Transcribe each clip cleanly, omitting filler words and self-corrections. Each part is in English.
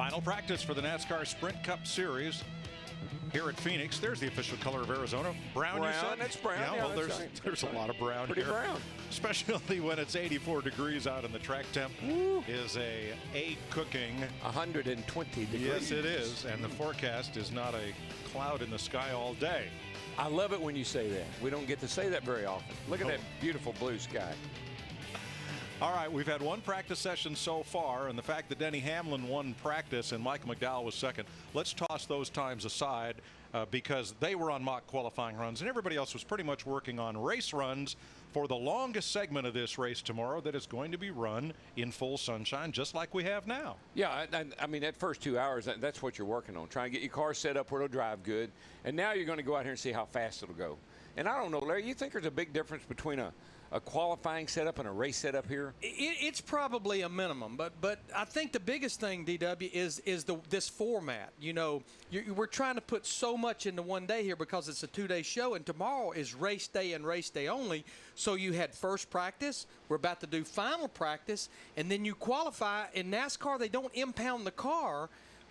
Final practice for the NASCAR Sprint Cup Series here at Phoenix. There's the official color of Arizona. Brown, you said? That's brown. Yeah, Yeah, well, there's a lot of brown Pretty here. brown. Especially when it's 84 degrees out and the track temp is a egg cooking. 120 degrees. Yes, it is. And the forecast is not a cloud in the sky all day. I love it when you say that. We don't get to say that very often. Look at that beautiful blue sky. All right, we've had one practice session so far, and the fact that Denny Hamlin won practice and Mike McDowell was second, let's toss those times aside because they were on mock qualifying runs, and everybody else was pretty much working on race runs for the longest segment of this race tomorrow that is going to be run in full sunshine, just like we have now. Yeah, I mean, that first 2 hours, that's what you're working on, trying to get your car set up where it'll drive good, and now you're going to go out here and see how fast it'll go. And I don't know, Larry, you think there's a big difference between a qualifying setup and a race setup here? It's probably a minimum, but I think the biggest thing, DW, is this format. You know, we're trying to put so much into one day here because it's a two-day show, and tomorrow is race day and race day only. So you had first practice, we're about to do final practice, and then you qualify. In NASCAR, they don't impound the car,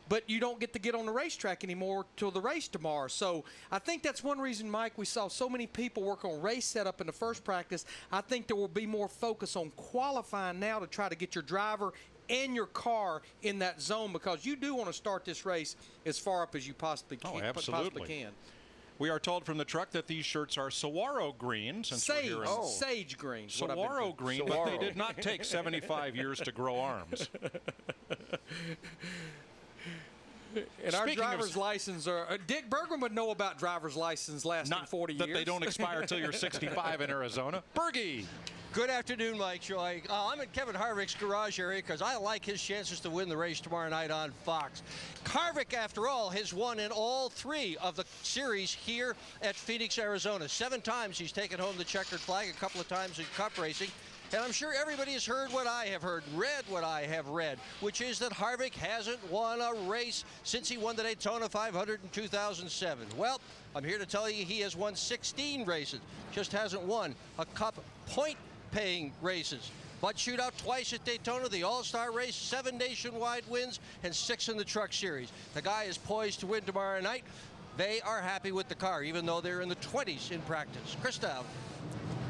but you don't get to get on the racetrack anymore till the race tomorrow. So I think that's one reason, Mike, we saw so many people work on race setup in the first practice. I think there will be more focus on qualifying now to try to get your driver and your car in that zone, because you do want to start this race as far up as you possibly can. Absolutely. We are told from the truck that these shirts are saguaro green. Sage green. Saguaro green, but they did not take 75 years to grow arms. And our driver's license Dick Bergman would know about driver's license lasting 40 years. That they don't expire until you're 65 in Arizona. Bergie. Good afternoon, Mike Joy. I'm at Kevin Harvick's garage area because I like his chances to win the race tomorrow night on Fox. Harvick, after all, has won in all three of the series here at Phoenix, Arizona. 7 times he's taken home the checkered flag, a couple of times in cup racing. And I'm sure everybody has heard what I have heard, read what I have read, which is that Harvick hasn't won a race since he won the Daytona 500 in 2007. Well, I'm here to tell you he has won 16 races, just hasn't won a cup point-paying races. But shootout twice at Daytona, the All-Star race, 7 nationwide wins, and 6 in the Truck Series. The guy is poised to win tomorrow night. They are happy with the car, even though they're in the 20s in practice. Krista.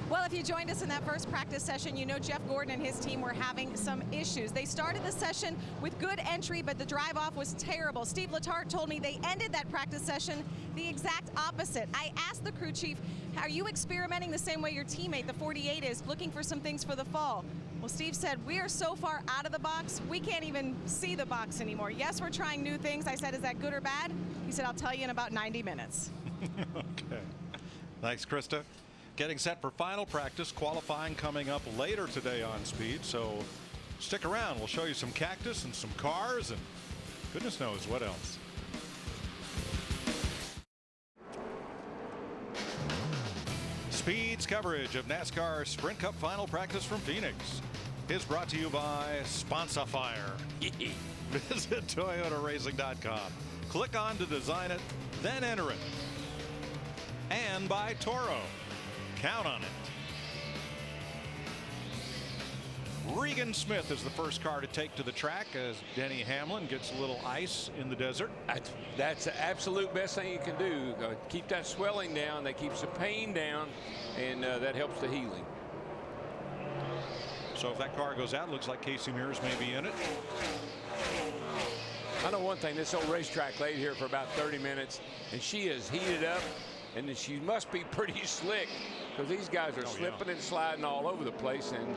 Well, if you joined us in that first practice session, you know Jeff Gordon and his team were having some issues. They started the session with good entry, but the drive-off was terrible. Steve Letarte told me they ended that practice session the exact opposite. I asked the crew chief, are you experimenting the same way your teammate, the 48, is, looking for some things for the fall? Well, Steve said, we are so far out of the box, we can't even see the box anymore. Yes, we're trying new things. I said, is that good or bad? He said, I'll tell you in about 90 minutes. Okay. Thanks, Krista. Getting set for final practice, qualifying coming up later today on Speed, so stick around. We'll show you some cactus and some cars and goodness knows what else. Speed's coverage of NASCAR Sprint Cup final practice from Phoenix is brought to you by Sponsafire. Visit ToyotaRacing.com. Click on to design it, then enter it. And by Toro. Count on it. Regan Smith is the first car to take to the track as Denny Hamlin gets a little ice in the desert. That's the absolute best thing you can do. Keep that swelling down. That keeps the pain down, and that helps the healing. So if that car goes out, looks like Casey Mears may be in it. I know one thing. This old racetrack laid here for about 30 minutes, and she is heated up, and she must be pretty slick because these guys are slipping and sliding all over the place, and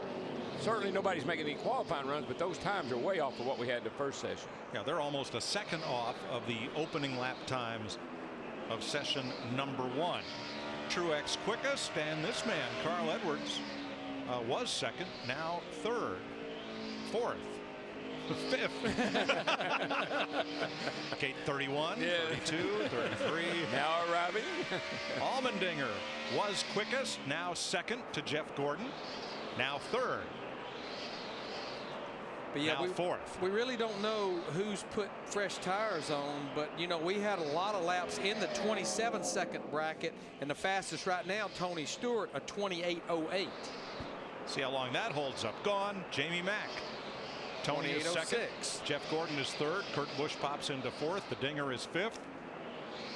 certainly nobody's making any qualifying runs, but those times are way off of what we had in the first session. Yeah, they're almost a second off of the opening lap times of session number 1. Truex quickest, and this man, Carl Edwards, was second, now third, fourth, fifth. Okay, 31, 32, 33. Now arriving. Allmendinger was quickest, now second to Jeff Gordon, now third. But yeah, now fourth. We really don't know who's put fresh tires on, but you know, we had a lot of laps in the 27-second bracket, and the fastest right now, Tony Stewart, a 28:08. See how long that holds up. Gone, Jamie Mack. Tony is second. 28.06. Jeff Gordon is third. Kurt Busch pops into fourth. The Dinger is fifth.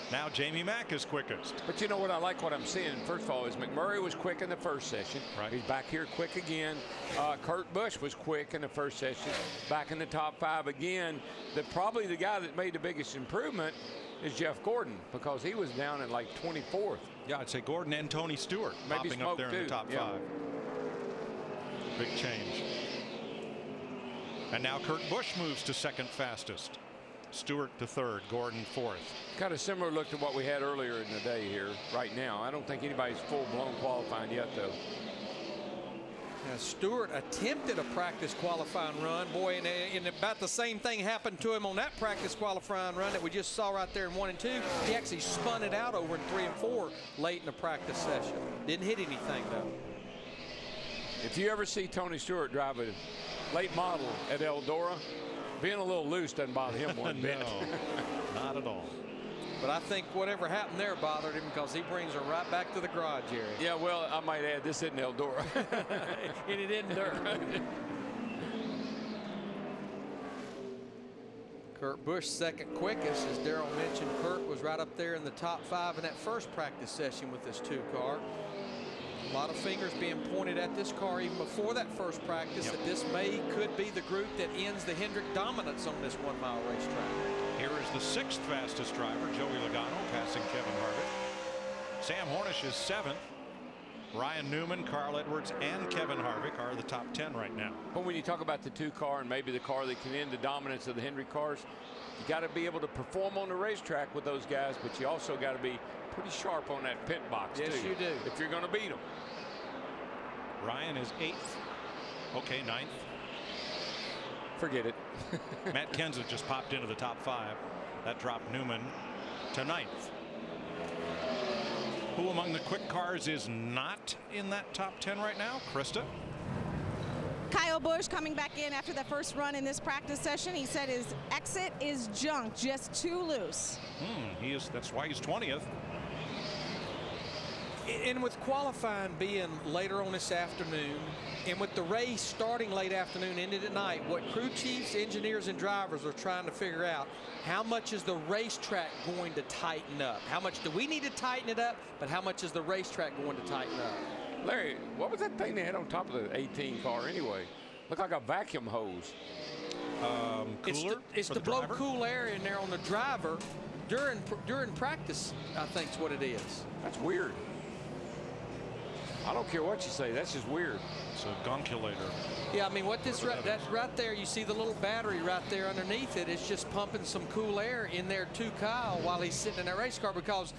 Now Jamie Mack is quickest. But you know what I like what I'm seeing, first of all, is McMurray was quick in the first session. Right. He's back here quick again. Kurt Busch was quick in the first session, back in the top 5 again. Probably the guy that made the biggest improvement is Jeff Gordon, because he was down at like 24th. Yeah, I'd say Gordon and Tony Stewart Maybe popping up there in the top 5. Big change. And now Kurt Busch moves to second fastest. Stewart to third, Gordon fourth. Kind of similar look to what we had earlier in the day here right now. I don't think anybody's full-blown qualifying yet, though. Now, Stewart attempted a practice qualifying run. Boy, and about the same thing happened to him on that practice qualifying run that we just saw right there in 1 and 2. He actually spun it out over in 3 and 4 late in the practice session. Didn't hit anything, though. If you ever see Tony Stewart drive a late model at Eldora, being a little loose doesn't bother him one bit. No, not at all. But I think whatever happened there bothered him, because he brings her right back to the garage area. Yeah, well, I might add, this isn't Eldora. And it isn't dirt. Kurt Busch second quickest. As Darrell mentioned, Kurt was right up there in the top 5 in that first practice session with this 2 car. A lot of fingers being pointed at this car even before that first practice, that this could be the group that ends the Hendrick dominance on this 1 mile racetrack. Here is the 6th fastest driver, Joey Logano, passing Kevin Harvick. Sam Hornish is 7th. Ryan Newman, Carl Edwards, and Kevin Harvick are the top 10 right now. But when you talk about the 2 car and maybe the car that can end the dominance of the Hendrick cars, you got to be able to perform on the racetrack with those guys, but you also got to be pretty sharp on that pit box, yes, too. you do. If you're going to beat them. Ryan is 8th. Okay, 9th. Forget it. Matt Kenseth just popped into the top 5. That dropped Newman to 9th. Who among the quick cars is not in that top 10 right now? Krista? Kyle Busch coming back in after that first run in this practice session. He said his exit is junk, just too loose. He is. That's why he's 20th. And with qualifying being later on this afternoon, and with the race starting late afternoon, ended at night, what crew chiefs, engineers, and drivers are trying to figure out, how much is the racetrack going to tighten up? How much do we need to tighten it up, but how much is the racetrack going to tighten up? Larry, what was that thing they had on top of the 18 car anyway? Looked like a vacuum hose. Cooler it's for to the blow driver? cool air in there on the driver during practice, I think is what it is. That's weird. I don't care what you say. That's just weird. It's a gonculator. Yeah, I mean, that's right there. You see the little battery right there underneath it. It's just pumping some cool air in there to Kyle while he's sitting in that race car, because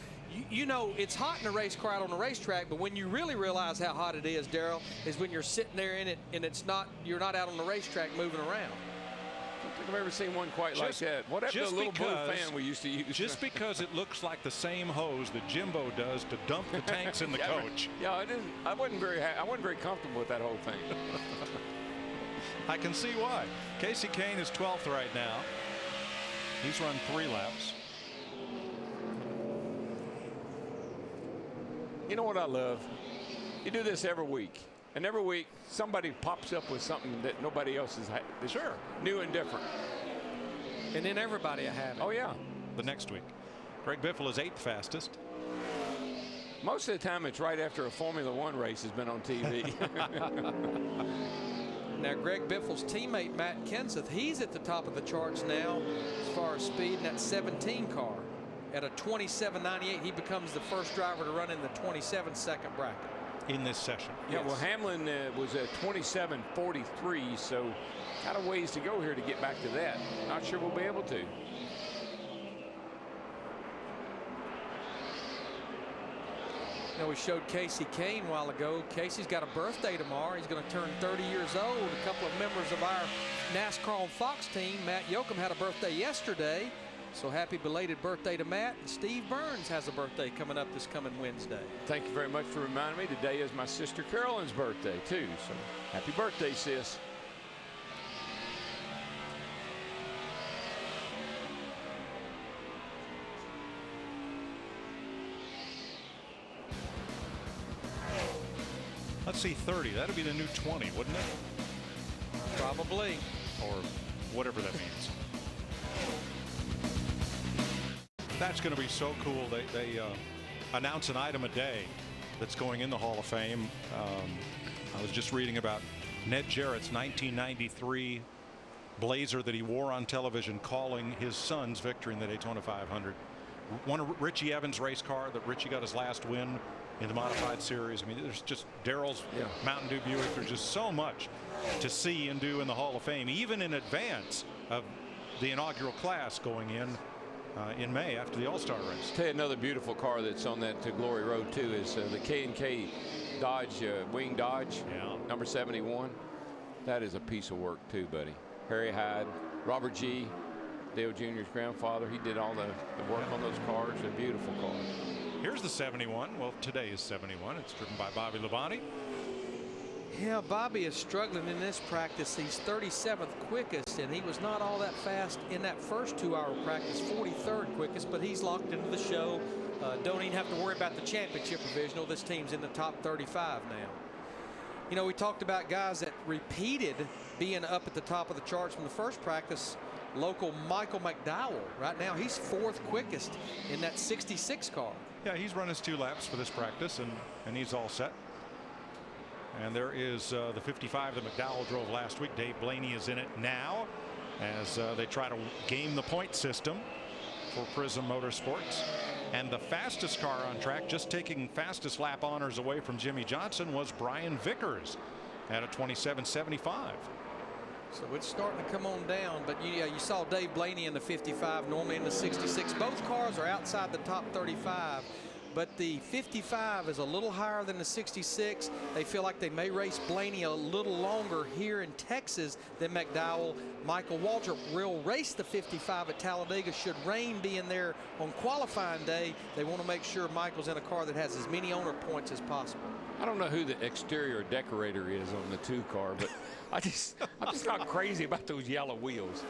you know it's hot in a race car out on the racetrack, but when you really realize how hot it is, Darrell, is when you're sitting there in it and you're not out on the racetrack moving around. I don't think I've ever seen one quite like that. What happened to the little blue fan we used to use? Just because it looks like the same hose that Jimbo does to dump the tanks in the coach. Yeah, I wasn't very comfortable with that whole thing. I can see why. Casey Kane is 12th right now. He's run 3 laps. You know what I love? You do this every week. And every week, somebody pops up with something that nobody else has had. Sure. New and different. And then everybody will have it. Oh, yeah. The next week. Greg Biffle is 8th fastest. Most of the time, it's right after a Formula One race has been on TV. Now, Greg Biffle's teammate, Matt Kenseth, he's at the top of the charts now as far as speed in that 17 car. At a 27.98, he becomes the first driver to run in the 27-second bracket. In this session. Yeah, well, Hamlin was at 27.43, so got a ways to go here to get back to that. Not sure we'll be able to. Now, we showed Casey Kane a while ago. Casey's got a birthday tomorrow. He's going to turn 30 years old. A couple of members of our NASCAR on Fox team, Matt Yoakum, had a birthday yesterday. So happy belated birthday to Matt. And Steve Burns has a birthday coming up this coming Wednesday. Thank you very much for reminding me. Today is my sister Carolyn's birthday, too. So happy birthday, sis. Let's see, 30. That'd be the new 20, wouldn't it? Probably. or whatever that means. That's going to be so cool. They announce an item a day that's going in the Hall of Fame. I was just reading about Ned Jarrett's 1993 blazer that he wore on television calling his son's victory in the Daytona 500. One of Richie Evans' race car that Richie got his last win in the modified series. I mean, there's just Darrell's Mountain Dew Buick. There's just so much to see and do in the Hall of Fame, even in advance of the inaugural class going in May after the All-Star race. Tell you another beautiful car that's on that Glory Road too is the K&K Dodge Wing Dodge, number 71. That is a piece of work too, buddy. Harry Hyde, Robert G., Dale Jr.'s grandfather. He did all the work on those cars. A beautiful car. Here's the 71. Well, today is 71. It's driven by Bobby Labonte. Yeah, Bobby is struggling in this practice. He's 37th quickest, and he was not all that fast in that first 2-hour practice, 43rd quickest, but he's locked into the show. Don't even have to worry about the championship provisional. This team's in the top 35 now. You know, we talked about guys that repeated being up at the top of the charts from the first practice. Local Michael McDowell, right now, he's 4th quickest in that 66 car. Yeah, he's run his 2 laps for this practice, and he's all set. And there is the 55 that McDowell drove last week. Dave Blaney is in it now as they try to game the point system for Prism Motorsports. And the fastest car on track, just taking fastest lap honors away from Jimmy Johnson, was Brian Vickers at a 27.75. So it's starting to come on down, but you saw Dave Blaney in the 55, normally in the 66. Both cars are outside the top 35, but the 55 is a little higher than the 66. They feel like they may race Blaney a little longer here in Texas than McDowell. Michael Waltrip will race the 55 at Talladega should rain be in there on qualifying day. They want to make sure Michael's in a car that has as many owner points as possible. I don't know who the exterior decorator is on the 2 car, but I'm just not crazy about those yellow wheels.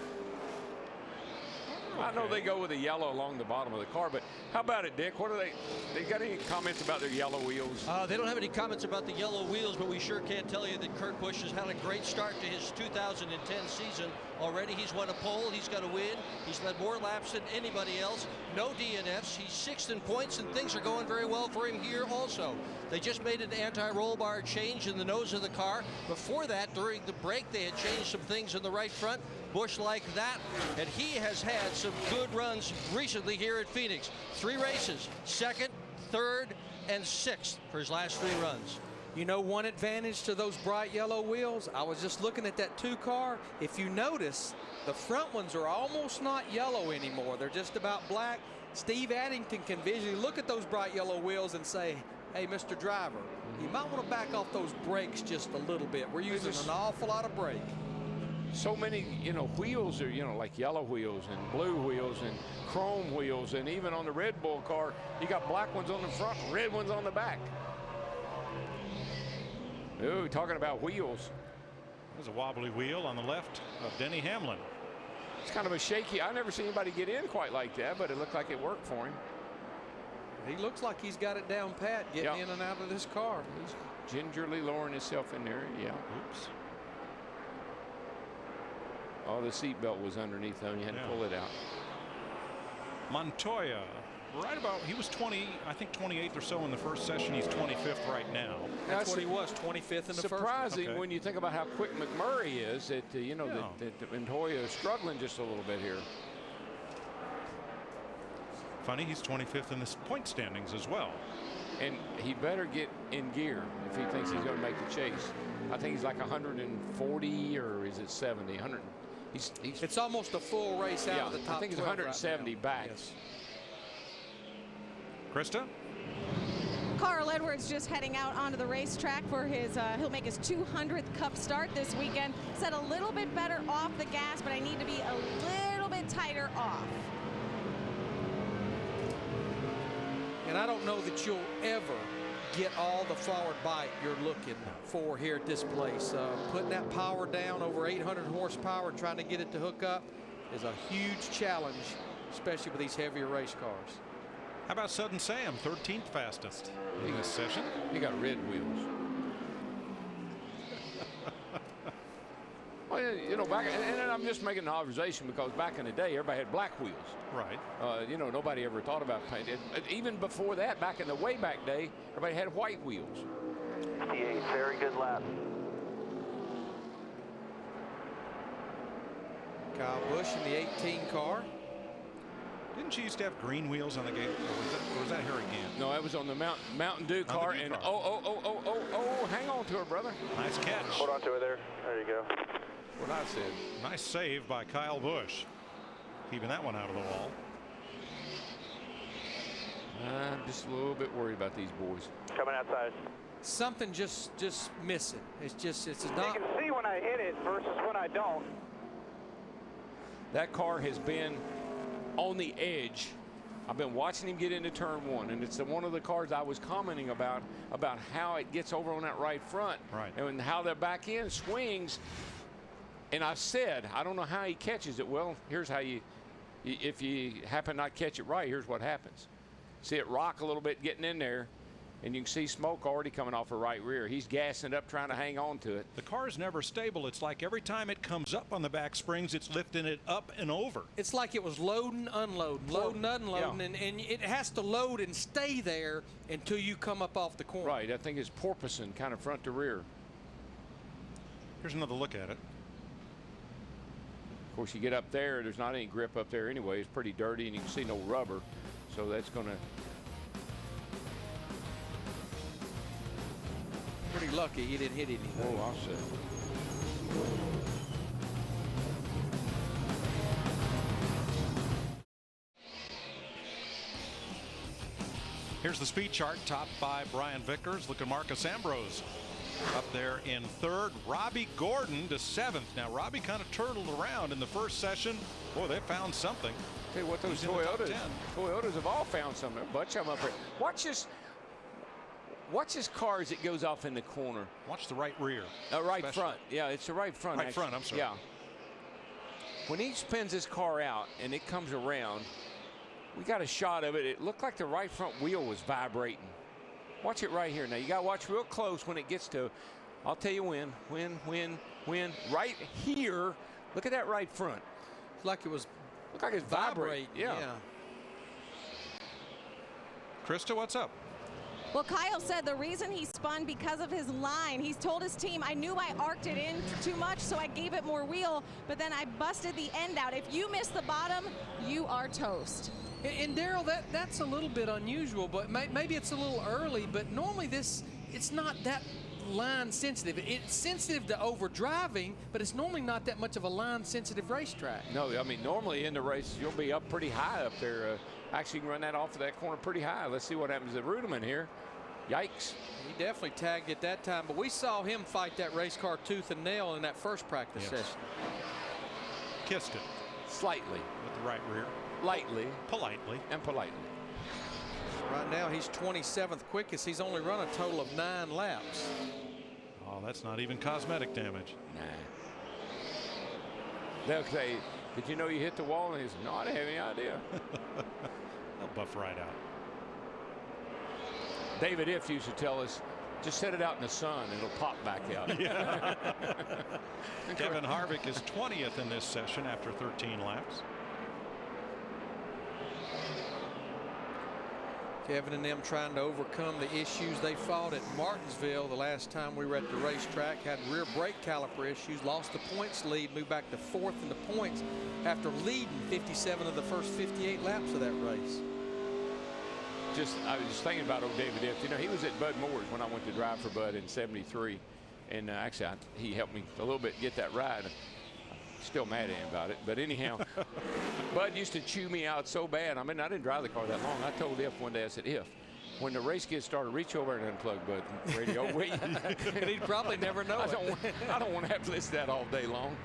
I know they go with the yellow along the bottom of the car, but how about it, Dick? What are they got any comments about their yellow wheels? They don't have any comments about the yellow wheels, but we sure can't tell you that Kurt Busch has had a great start to his 2010 season. Already he's won a pole, he's got a win, he's led more laps than anybody else, no DNFs, he's 6th in points, and things are going very well for him here also. They just made an anti-roll bar change in the nose of the car. Before that, during the break, they had changed some things in the right front. Busch liked that, and he has had some good runs recently here at Phoenix. 3 races, 2nd, 3rd, and 6th for his last 3 runs. You know, one advantage to those bright yellow wheels, I was just looking at that 2 car. If you notice, the front ones are almost not yellow anymore. They're just about black. Steve Addington can visually look at those bright yellow wheels and say, hey, Mr. Driver, you might want to back off those brakes just a little bit. We're using an awful lot of brake. So many, wheels are, like yellow wheels and blue wheels and chrome wheels, and even on the Red Bull car, you got black ones on the front, red ones on the back. Ooh, talking about wheels. There's a wobbly wheel on the left of Denny Hamlin. It's kind of a shaky. I've never seen anybody get in quite like that, but it looked like it worked for him. He looks like he's got it down pat, getting in and out of this car. He's gingerly lowering himself in there. Yeah. Oops. Oh, the seatbelt was underneath though, and you had to pull it out. Montoya, right about, he was 28th or so in the first session. He's 25th right now. That's what he was, 25th in the first. Surprising when you think about how quick McMurray is. That that Montoya is struggling just a little bit here. Funny, he's 25th in the point standings as well. And he better get in gear if he thinks he's going to make the chase. I think he's like 140, or is it 70? 100. It's almost a full race out of the top. I think he's 170 right back. Yes. Krista? Carl Edwards just heading out onto the racetrack for his, he'll make his 200th Cup start this weekend. Said a little bit better off the gas, but I need to be a little bit tighter off. And I don't know that you'll ever get all the forward bite you're looking for here at this place. Putting that power down over 800 horsepower and trying to get it to hook up is a huge challenge, especially with these heavier race cars. How about Sudden Sam, 13th fastest in this session? He got red wheels. Well, Well, you know, and I'm just making an observation because back in the day, everybody had black wheels. Right. You know, nobody ever thought about painting. Even before that, back in the way back day, everybody had white wheels. 58, very good lap. Kyle Busch in the 18 car. Didn't you used to have green wheels on the gate? Or was that here again? No, that was on the Mountain Dew car. And hang on to her, brother. Nice catch. Hold on to her there. There you go. What I said. Nice save by Kyle Busch. Keeping that one out of the wall. I'm just a little bit worried about these boys. Coming outside. Something just missing. It's not. You can see when I hit it versus when I don't. That car has been on the edge. I've been watching him get into turn one, and it's one of the cars I was commenting about how it gets over on that right front. Right. And how the back end swings. And I said, I don't know how he catches it. Well, here's how if you happen not catch it right, here's what happens. See it rock a little bit getting in there, and you can see smoke already coming off the right rear. He's gassing up, trying to hang on to it. The car is never stable. It's like every time it comes up on the back springs, it's lifting it up and over. It's like it was loading, unloading, loading, unloading, Yeah. and it has to load and stay there until you come up off the corner. Right, I think it's porpoising kind of front to rear. Here's another look at it. Of course, you get up there, there's not any grip up there anyway. It's pretty dirty, and you can see no rubber. So that's going to... Pretty lucky he didn't hit anything. Oh, I'll say. Here's the speed chart, topped by Brian Vickers. Look at Marcus Ambrose up there in third. Robbie Gordon to seventh. Now, Robbie kind of turtled around in the first session. Boy, they found something. Tell you what, those He's in the top 10. Toyotas have all found something. Butch, I'm up here. Watch this car as it goes off in the corner. Watch the right rear. Right especially. front. Yeah, it's the right front. Right actually. front, I'm sorry. Yeah. When he spins his car out and it comes around, we got a shot of it. It looked like the right front wheel was vibrating. Watch it right here. Now, you got to watch real close when it gets to, I'll tell you when. Right here, look at that right front. It's like it was Look like it's vibrating. Yeah. Krista, what's up? Well, Kyle said the reason he spun because of his line. He's told his team, I knew I arced it in too much, so I gave it more wheel, but then I busted the end out. If you miss the bottom, you are toast. And Darrell, that's a little bit unusual, but maybe it's a little early, but normally it's not that line sensitive. It's sensitive to overdriving, but it's normally not that much of a line sensitive racetrack. No, I mean, normally in the races, you'll be up pretty high up there. Actually, you can run that off of that corner pretty high. Let's see what happens to Ruderman here. Yikes. He definitely tagged it that time, but we saw him fight that race car tooth and nail in that first practice session. Kissed it. Slightly. With the right rear. Lightly. Politely. And politely. Right now, he's 27th quickest. He's only run a total of 9 laps. Oh, that's not even cosmetic damage. Nah. They'll say, did you know you hit the wall? And he said, no, I didn't have any idea. They'll buff right out. David Iff used to tell us, just set it out in the sun and it'll pop back out. Yeah. Kevin Harvick is 20th in this session after 13 laps. Kevin and them trying to overcome the issues they fought at Martinsville the last time we were at the racetrack. Had rear brake caliper issues, lost the points lead, moved back to 4th in the points after leading 57 of the first 58 laps of that race. I was just thinking about old David Iff. You know, he was at Bud Moore's when I went to drive for Bud in '73. And actually, he helped me a little bit get that ride. Still mad at him about it. But anyhow, Bud used to chew me out so bad. I mean, I didn't drive the car that long. I told Iff one day, I said, Iff, when the race gets started, reach over and unplug Bud's radio. Wait. And he'd probably never know I don't want to have to listen to that all day long.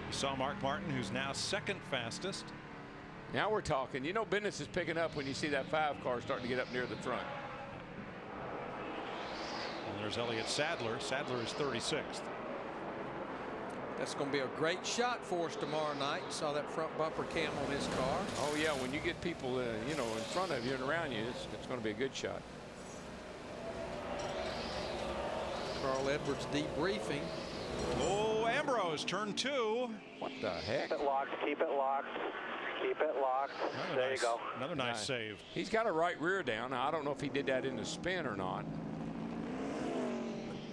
You saw Mark Martin, who's now second fastest. Now we're talking. You know, business is picking up when you see that 5 car starting to get up near the front. And there's Elliott Sadler. Sadler is 36th. That's going to be a great shot for us tomorrow night. Saw that front bumper cam on his car. Oh, yeah, when you get people, you know, in front of you and around you, it's going to be a good shot. Carl Edwards debriefing. Oh, Ambrose, turn 2. What the heck? Keep it locked. Keep it locked. Keep it locked. There you go. Another nice save. He's got a right rear down. Now, I don't know if he did that in the spin or not.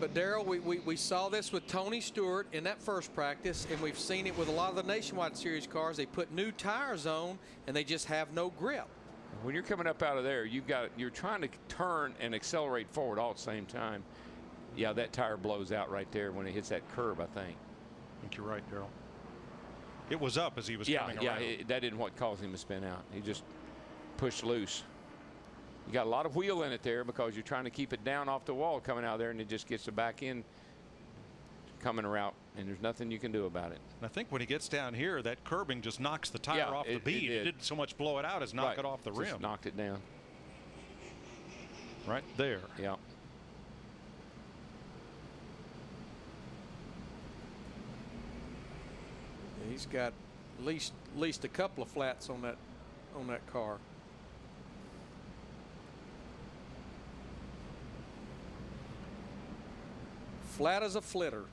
But Darrell, we saw this with Tony Stewart in that first practice, and we've seen it with a lot of the Nationwide Series cars. They put new tires on, and they just have no grip. When you're coming up out of there, you're trying to turn and accelerate forward all at the same time. Yeah, that tire blows out right there when it hits that curb, I think. I think you're right, Darrell. It was up as he was coming around. Yeah, that didn't what caused him to spin out. He just pushed loose. You got a lot of wheel in it there because you're trying to keep it down off the wall coming out there, and it just gets the back end coming around, and there's nothing you can do about it. And I think when he gets down here, that curbing just knocks the tire off the bead. It didn't so much blow it out as knock it off the rim. Just knocked it down. Right there. Yeah. He's got at least a couple of flats on that car. Flat as a flitter.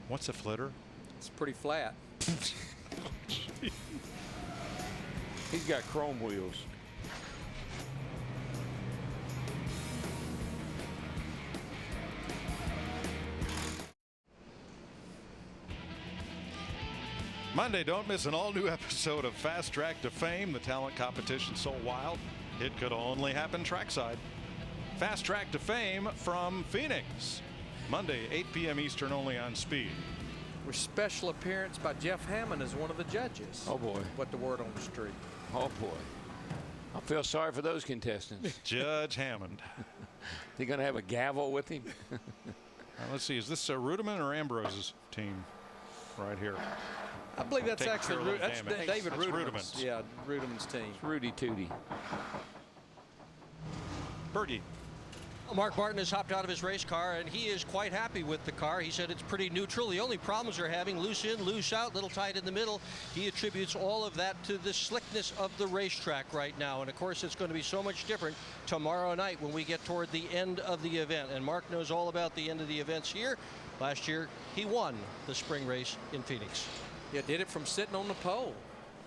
What's a flitter? It's pretty flat. He's got chrome wheels. Monday, don't miss an all-new episode of Fast Track to Fame. The talent competition so wild, it could only happen trackside. Fast Track to Fame from Phoenix. Monday, 8 p.m. Eastern, only on Speed. With special appearance by Jeff Hammond as one of the judges. Oh, boy. What the word on the street. Oh, boy. I feel sorry for those contestants. Judge Hammond. They going to have a gavel with him? Let's see. Is this Rudiman or Ambrose's team right here? I believe that's actually that's David Rudiman's. Yeah, Rudiman's team. It's Rudy Tooty. Bergie. Mark Martin has hopped out of his race car, and he is quite happy with the car. He said it's pretty neutral. The only problems they're having, loose in, loose out, little tight in the middle. He attributes all of that to the slickness of the racetrack right now. And, of course, it's going to be so much different tomorrow night when we get toward the end of the event. And Mark knows all about the end of the events here. Last year, he won the spring race in Phoenix. Yeah, did it from sitting on the pole.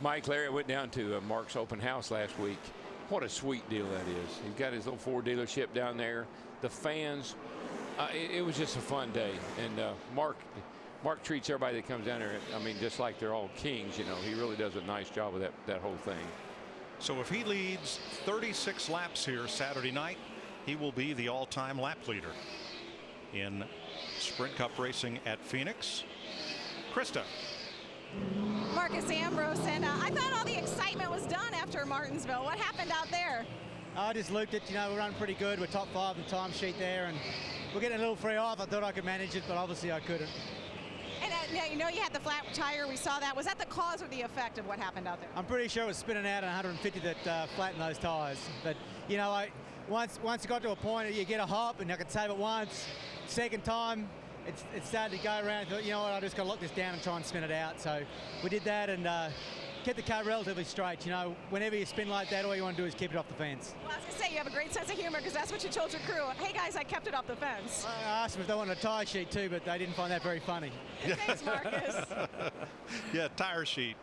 Mike Larry went down to Mark's open house last week. What a sweet deal that is. He's got his little Ford dealership down there. The fans, it was just a fun day. And Mark treats everybody that comes down there, I mean, just like they're all kings, you know. He really does a nice job of that whole thing. So if he leads 36 laps here Saturday night, he will be the all-time lap leader in Sprint Cup racing at Phoenix. Krista. Marcus Ambrose, and I thought all the excitement was done after Martinsville. What happened out there? I just looked at, we're running pretty good. We're top 5 in the timesheet there, and we're getting a little free off. I thought I could manage it, but obviously I couldn't. And you had the flat tire. We saw that. Was that the cause or the effect of what happened out there? I'm pretty sure it was spinning out at 150 that flattened those tires. But, once it got to a point, you get a hop, and I could save it once. Second time, it started to go around. I thought, you know what, I just got to lock this down and try and spin it out. So we did that and kept the car relatively straight. Whenever you spin like that, all you want to do is keep it off the fence. Well, I was going to say, you have a great sense of humor because that's what you told your crew. Hey, guys, I kept it off the fence. I asked them if they wanted a tire sheet too, but they didn't find that very funny. Thanks, Marcus. Yeah, tire sheet.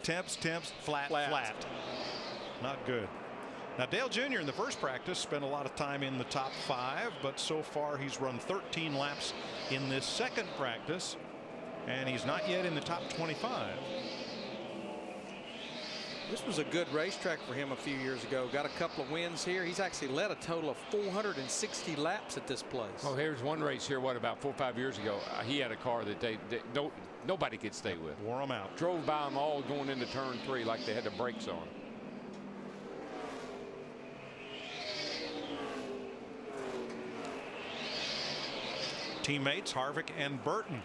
temps, flat. Not good. Now, Dale Jr. in the first practice spent a lot of time in the top 5, but so far he's run 13 laps in this second practice, and he's not yet in the top 25. This was a good racetrack for him a few years ago. Got a couple of wins here. He's actually led a total of 460 laps at this place. Well, here's one race here, about 4 or 5 years ago. He had a car that nobody could stay with. Wore them out. Drove by them all going into turn 3 like they had the brakes on. Teammates Harvick and Burton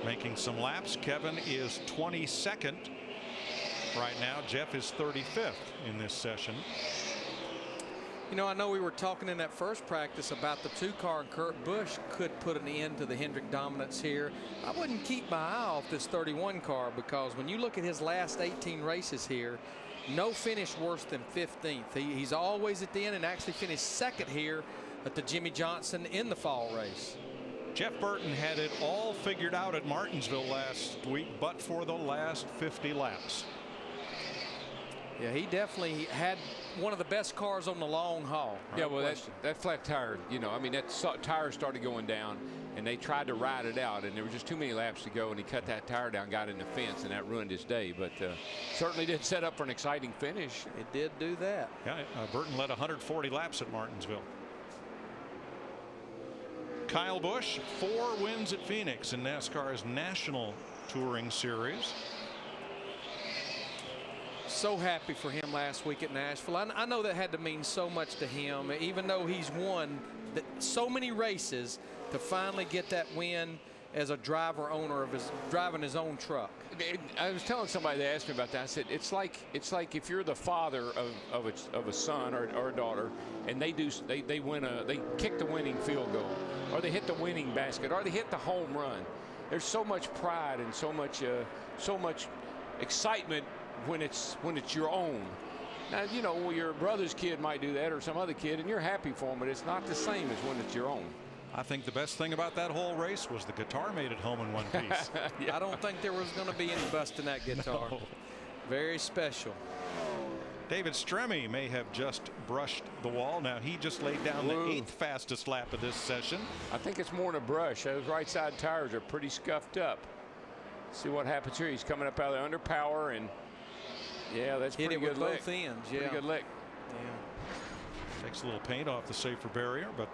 making some laps. Kevin is 22nd right now. Jeff is 35th in this session. I know we were talking in that first practice about the 2-car, and Kurt Busch could put an end to the Hendrick dominance here. I wouldn't keep my eye off this 31 car because when you look at his last 18 races here, no finish worse than 15th. He's always at the end and actually finished second here at the Jimmy Johnson in the fall race. Jeff Burton had it all figured out at Martinsville last week, but for the last 50 laps. Yeah, he definitely had one of the best cars on the long haul. Yeah, well, that flat tire, you know, I mean, that tire started going down, and they tried to ride it out, and there were just too many laps to go, and he cut that tire down, got in the fence, and that ruined his day. But certainly did set up for an exciting finish. It did do that. Yeah, Burton led 140 laps at Martinsville. Kyle Busch, 4 wins at Phoenix in NASCAR's National Touring Series. So happy for him last week at Nashville. I know that had to mean so much to him, even though he's won so many races, to finally get that win as a driver owner of driving his own truck. I was telling somebody, they asked me about that. I said it's like if you're the father of a son or a daughter, and they kick the winning field goal, or they hit the winning basket, or they hit the home run. There's so much pride and so much excitement when it's your own. Now, you know, your brother's kid might do that, or some other kid, and you're happy for him, but it's not the same as when it's your own. I think the best thing about that whole race was the guitar made it home in one piece. Yeah. I don't think there was going to be any busting that guitar. No. Very special. David Stremme may have just brushed the wall. Now he just laid down the 8th fastest lap of this session. I think it's more than a brush. Those right side tires are pretty scuffed up. See what happens here. He's coming up out of the under power, and yeah, that's hit pretty it good with lick. both ends. Yeah. Pretty good lick. Yeah. Takes a little paint off the safer barrier, but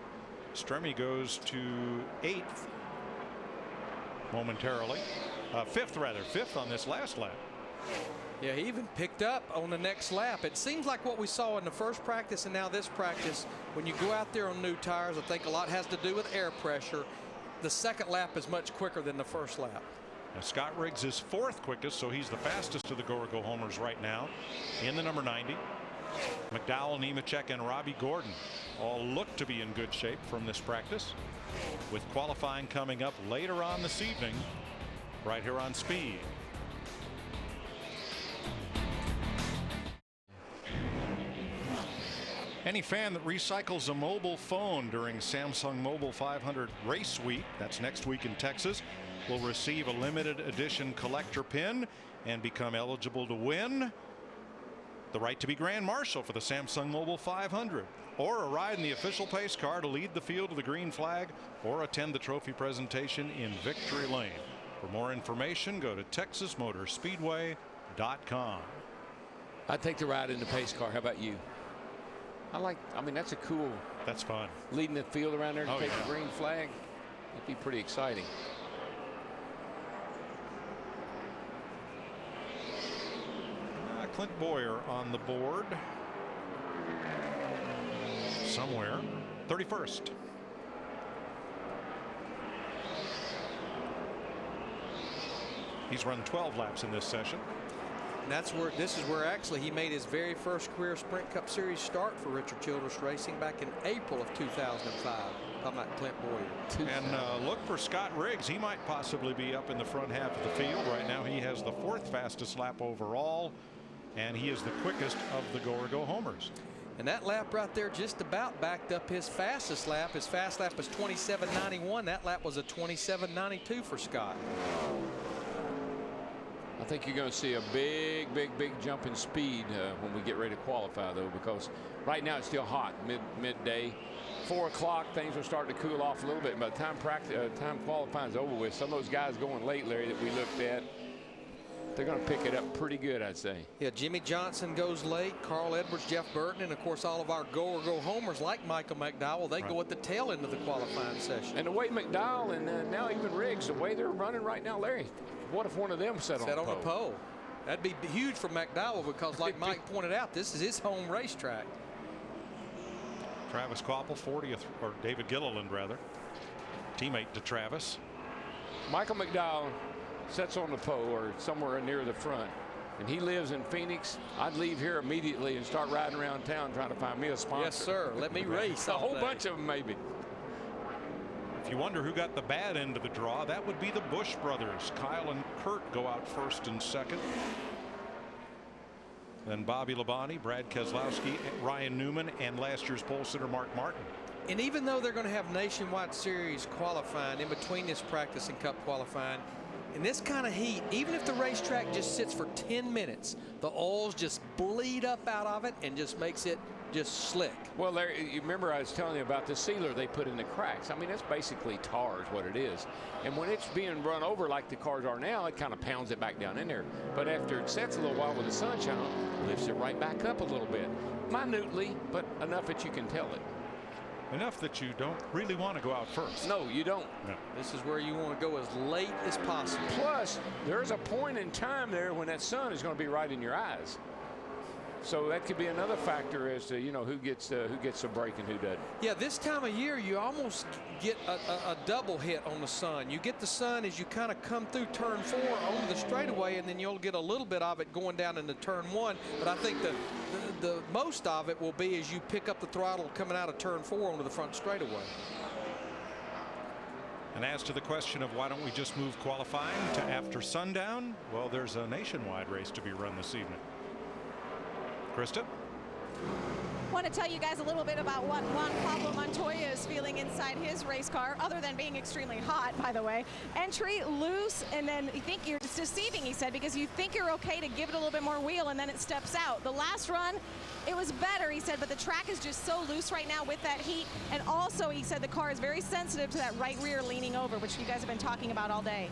Stremme goes to 8th momentarily. 5th on this last lap. Yeah, he even picked up on the next lap. It seems like what we saw in the first practice and now this practice, when you go out there on new tires, I think a lot has to do with air pressure. The second lap is much quicker than the first lap. Now Scott Riggs is 4th quickest, so he's the fastest of the Go homers right now in the number 90. McDowell, Nemechek, and Robbie Gordon all look to be in good shape from this practice, with qualifying coming up later on this evening right here on Speed. Any fan that recycles a mobile phone during Samsung Mobile 500 Race Week, that's next week in Texas, will receive a limited edition collector pin and become eligible to win the right to be Grand Marshal for the Samsung Mobile 500, or a ride in the official pace car to lead the field of the green flag, or attend the trophy presentation in Victory Lane. For more information, go to TexasMotorspeedway.com. I'd take the ride in the pace car. How about you? I mean, that's a cool. That's fun. Leading the field around there to take yeah. the green flag. It'd be pretty exciting. Clint Boyer on the board somewhere. 31st. He's run 12 laps in this session. And this is where actually he made his very first career Sprint Cup Series start for Richard Childress Racing back in April of 2005. Talking about Clint Boyer. And look for Scott Riggs. He might possibly be up in the front half of the field. Right now he has the 4th fastest lap overall, and he is the quickest of the Go homers. And that lap right there just about backed up his fastest lap. His fast lap was 27.91. That lap was a 27.92 for Scott. I think you're going to see a big jump in speed when we get ready to qualify, though, because right now it's still hot, midday. 4 o'clock, things will start to cool off a little bit. By the time qualifying is over with, some of those guys going late, Larry, that we looked at, they're going to pick it up pretty good, I'd say. Yeah, Jimmy Johnson goes late, Carl Edwards, Jeff Burton, and of course all of our go homers like Michael McDowell, they go at the tail end of the qualifying session. And the way McDowell and now even Riggs, the way they're running right now, Larry, what if one of them set on the pole? That'd be huge for McDowell because, like Mike pointed out, this is his home racetrack. Travis Kvapil, 40th, or David Gilliland rather, teammate to Travis. Michael McDowell sets on the pole or somewhere near the front, and he lives in Phoenix. I'd leave here immediately and start riding around town trying to find me a sponsor. Yes, sir. Let me race. A whole bunch of them, maybe. If you wonder who got the bad end of the draw, that would be the Busch brothers. Kyle and Kurt go out 1st and 2nd. Then Bobby Labonte, Brad Keselowski, Ryan Newman, and last year's pole sitter Mark Martin. And even though they're going to have nationwide series qualifying in between this practice and cup qualifying, in this kind of heat, even if the racetrack just sits for 10 minutes, the oils just bleed up out of it and just makes it just slick. Well, there, you remember I was telling you about the sealer they put in the cracks. I mean, that's basically tar is what it is. And when it's being run over like the cars are now, it kind of pounds it back down in there. But after it sets a little while with the sunshine, it lifts it right back up a little bit. Minutely, but enough that you can tell it. Enough that you don't really want to go out first. No, you don't. No. This is where you want to go as late as possible. Plus, there's a point in time there when that sun is going to be right in your eyes. So that could be another factor as to, you know, who gets a break and who doesn't. Yeah, this time of year, you almost get a double hit on the sun. You get the sun as you kind of come through turn 4 onto the straightaway, and then you'll get a little bit of it going down into turn 1. But I think the most of it will be as you pick up the throttle coming out of turn 4 onto the front straightaway. And as to the question of why don't we just move qualifying to after sundown, well, there's a nationwide race to be run this evening. Krista? Want to tell you guys a little bit about what Juan Pablo Montoya is feeling inside his race car, other than being extremely hot, by the way. Entry, loose, and then you think it's deceiving, he said, because you think you're okay to give it a little bit more wheel, and then it steps out. The last run, it was better, he said, but the track is just so loose right now with that heat. And also, he said the car is very sensitive to that right rear leaning over, which you guys have been talking about all day.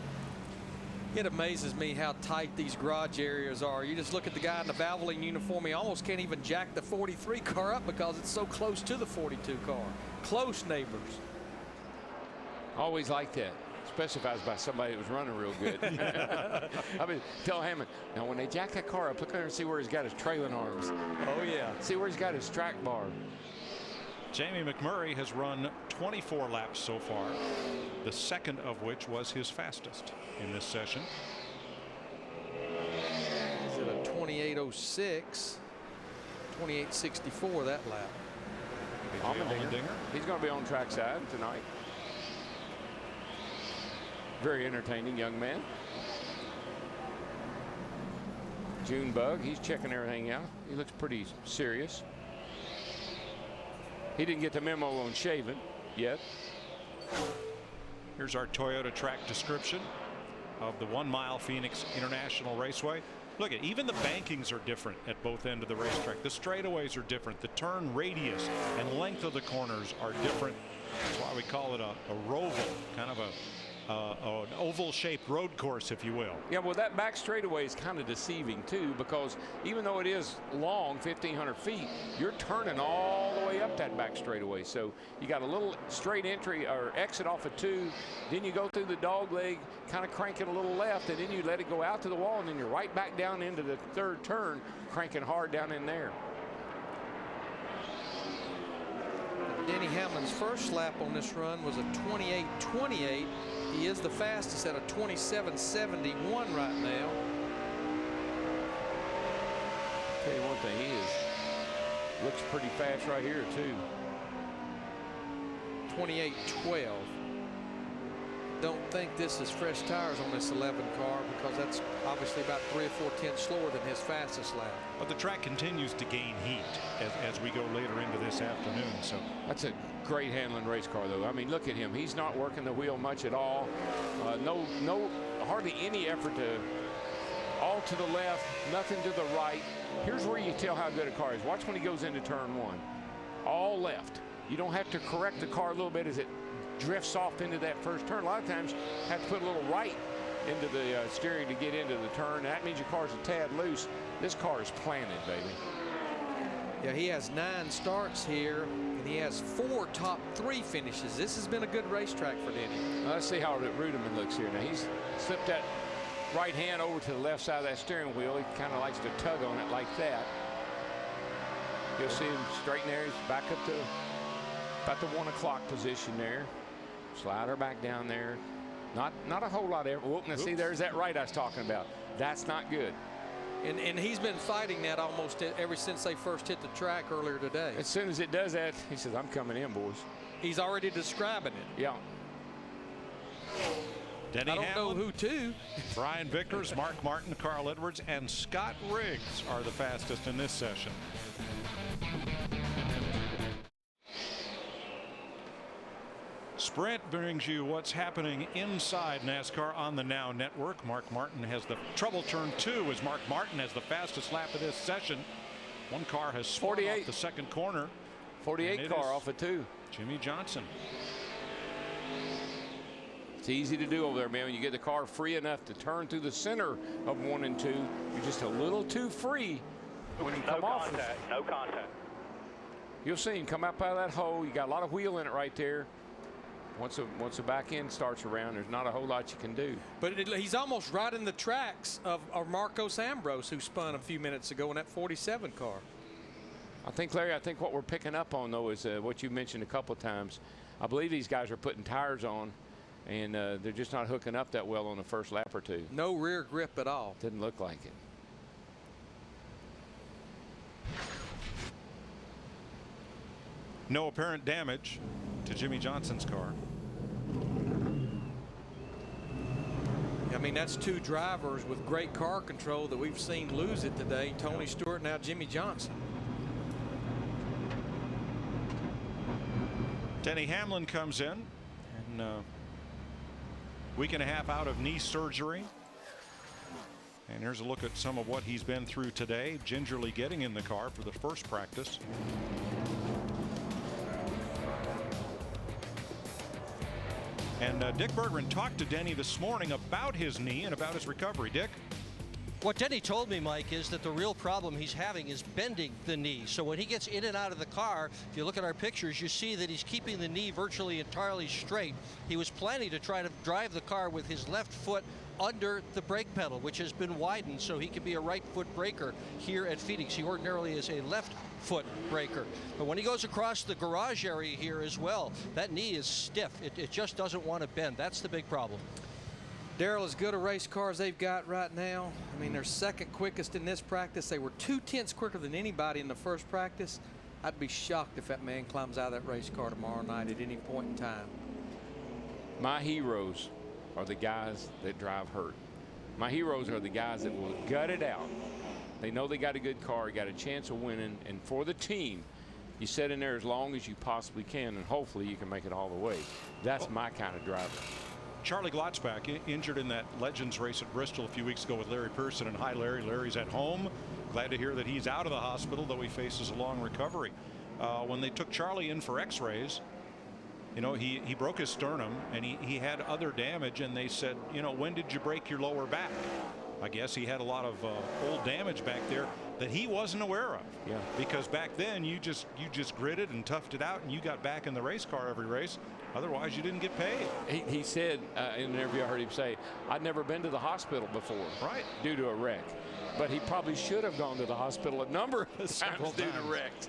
It amazes me how tight these garage areas are. You just look at the guy in the Valvoline uniform, he almost can't even jack the 43 car up because it's so close to the 42 car. Close neighbors. Always like that. Especially if I was by somebody that was running real good. I mean, tell Hammond, now when they jack that car up, look there and see where he's got his trailing arms. Oh, yeah. See where he's got his track bar. Jamie McMurray has run 24 laps so far, the second of which was his fastest in this session. He's at a 28.06, 28.64 that lap. Allmendinger. He's going to be on trackside tonight. Very entertaining young man. Junebug, he's checking everything out. He looks pretty serious. He didn't get the memo on shaving yet. Here's our Toyota track description of the 1 mile Phoenix International Raceway. Look at, even the bankings are different at both ends of the racetrack. The straightaways are different. The turn radius and length of the corners are different. That's why we call it a roval, kind of an oval-shaped road course, if you will. Yeah, well, that back straightaway is kind of deceiving too, because even though it is long, 1,500 feet, you're turning all the way up that back straightaway. So you got a little straight entry or exit off of 2, then you go through the dog leg, kind of cranking a little left, and then you let it go out to the wall, and then you're right back down into the 3rd turn, cranking hard down in there. Denny Hamlin's first lap on this run was a 28.28. He is the fastest at a 27.71 right now. Tell you one thing, he looks pretty fast right here too. 28.12. Don't think this is fresh tires on this 11 car, because that's obviously about 3 or 4 tenths slower than his fastest lap. But the track continues to gain heat as we go later into this afternoon. So that's a great handling race car, though. I mean, look at him. He's not working the wheel much at all. Hardly any effort to all to the left, nothing to the right. Here's where you tell how good a car is. Watch when he goes into turn 1. All left. You don't have to correct the car a little bit as it drifts off into that first turn. A lot of times you have to put a little right into the steering to get into the turn. That means your car's a tad loose. This car is planted, baby. Yeah, he has 9 starts here, and he has 4 top 3 finishes. This has been a good racetrack for Denny. Let's see how Ruderman looks here. Now, he's slipped that right hand over to the left side of that steering wheel. He kind of likes to tug on it like that. You'll see him straighten there. He's back up to about the 1 o'clock position there. Slide her back down there. Not a whole lot of effort. Now, see, there's that right I was talking about. That's not good. And he's been fighting that almost ever since they first hit the track earlier today. As soon as it does that, he says, I'm coming in, boys. He's already describing it. Yeah. Denny I don't Hamlin, know who to. Brian Vickers, Mark Martin, Carl Edwards, and Scott Riggs are the fastest in this session. Sprint brings you what's happening inside NASCAR on the Now Network. Mark Martin has the trouble turn 2 as Mark Martin has the fastest lap of this session. One car has spun off the second corner. 48 car off of 2. Jimmy Johnson. It's easy to do over there, man. When you get the car free enough to turn through the center of 1 and 2, you're just a little too free when you come off. No contact. You'll see him come up out of that hole. You got a lot of wheel in it right there. Once the back end starts around, there's not a whole lot you can do. But he's almost right in the tracks of Marcos Ambrose, who spun a few minutes ago in that 47 car. I think, Larry, what we're picking up on, though, is what you mentioned a couple of times. I believe these guys are putting tires on, and they're just not hooking up that well on the first lap or two. No rear grip at all. Didn't look like it. No apparent damage to Jimmy Johnson's car. I mean, that's 2 drivers with great car control that we've seen lose it today. Tony Stewart, now Jimmy Johnson. Denny Hamlin comes in, and week and a half out of knee surgery. And here's a look at some of what he's been through today, gingerly getting in the car for the first practice. And Dick Berggren talked to Denny this morning about his knee and about his recovery. Dick? What Denny told me, Mike, is that the real problem he's having is bending the knee. So when he gets in and out of the car, if you look at our pictures, you see that he's keeping the knee virtually entirely straight. He was planning to try to drive the car with his left foot under the brake pedal, which has been widened so he can be a right foot braker here at Phoenix. He ordinarily is a left foot braker. But when he goes across the garage area here as well, that knee is stiff. It just doesn't want to bend. That's the big problem. Darrell, as good a race car as they've got right now, I mean, they're second quickest in this practice. They were 2/10 quicker than anybody in the first practice. I'd be shocked if that man climbs out of that race car tomorrow night at any point in time. My heroes are the guys that drive hurt. My heroes are the guys that will gut it out. They know they got a good car, got a chance of winning, and for the team, you sit in there as long as you possibly can, and hopefully you can make it all the way. That's my kind of driver. Charlie Glotzback injured in that Legends race at Bristol a few weeks ago with Larry Pearson. And hi, Larry. Larry's at home. Glad to hear that he's out of the hospital, though he faces a long recovery. When they took Charlie in for x-rays, you know, he broke his sternum and he had other damage, and they said, you know, when did you break your lower back? I guess he had a lot of old damage back there that he wasn't aware of. Yeah. Because back then you just gritted and toughed it out, and you got back in the race car every race. Otherwise, you didn't get paid. He said in an interview, I heard him say, I'd never been to the hospital before. Right. Due to a wreck. But he probably should have gone to the hospital a number of times due to wrecks.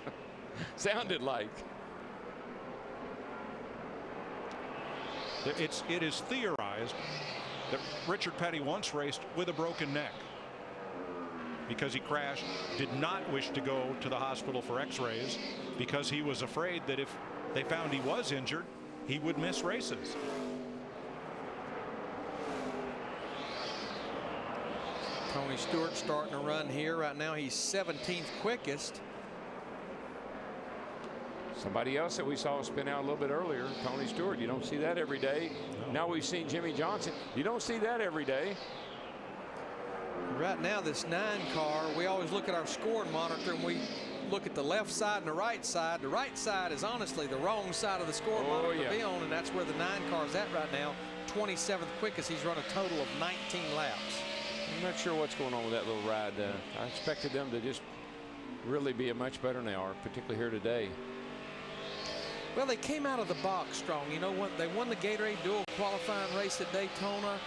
Sounded like. It is theorized that Richard Petty once raced with a broken neck because he crashed, did not wish to go to the hospital for x-rays because he was afraid that if they found he was injured, he would miss races. Tony Stewart starting to run here. Right now he's 17th quickest. Somebody else that we saw spin out a little bit earlier, Tony Stewart. You don't see that every day. No. Now we've seen Jimmy Johnson. You don't see that every day. Right now, this 9 car, we always look at our scoring monitor and we look at the left side and the right side. The right side is honestly the wrong side of the scoring monitor to be on, and that's where the 9 car is at right now. 27th quickest. He's run a total of 19 laps. I'm not sure what's going on with that little ride. I expected them to just really be much better than they are, particularly here today. Well, they came out of the box strong. You know what? They won the Gatorade Dual qualifying race at Daytona.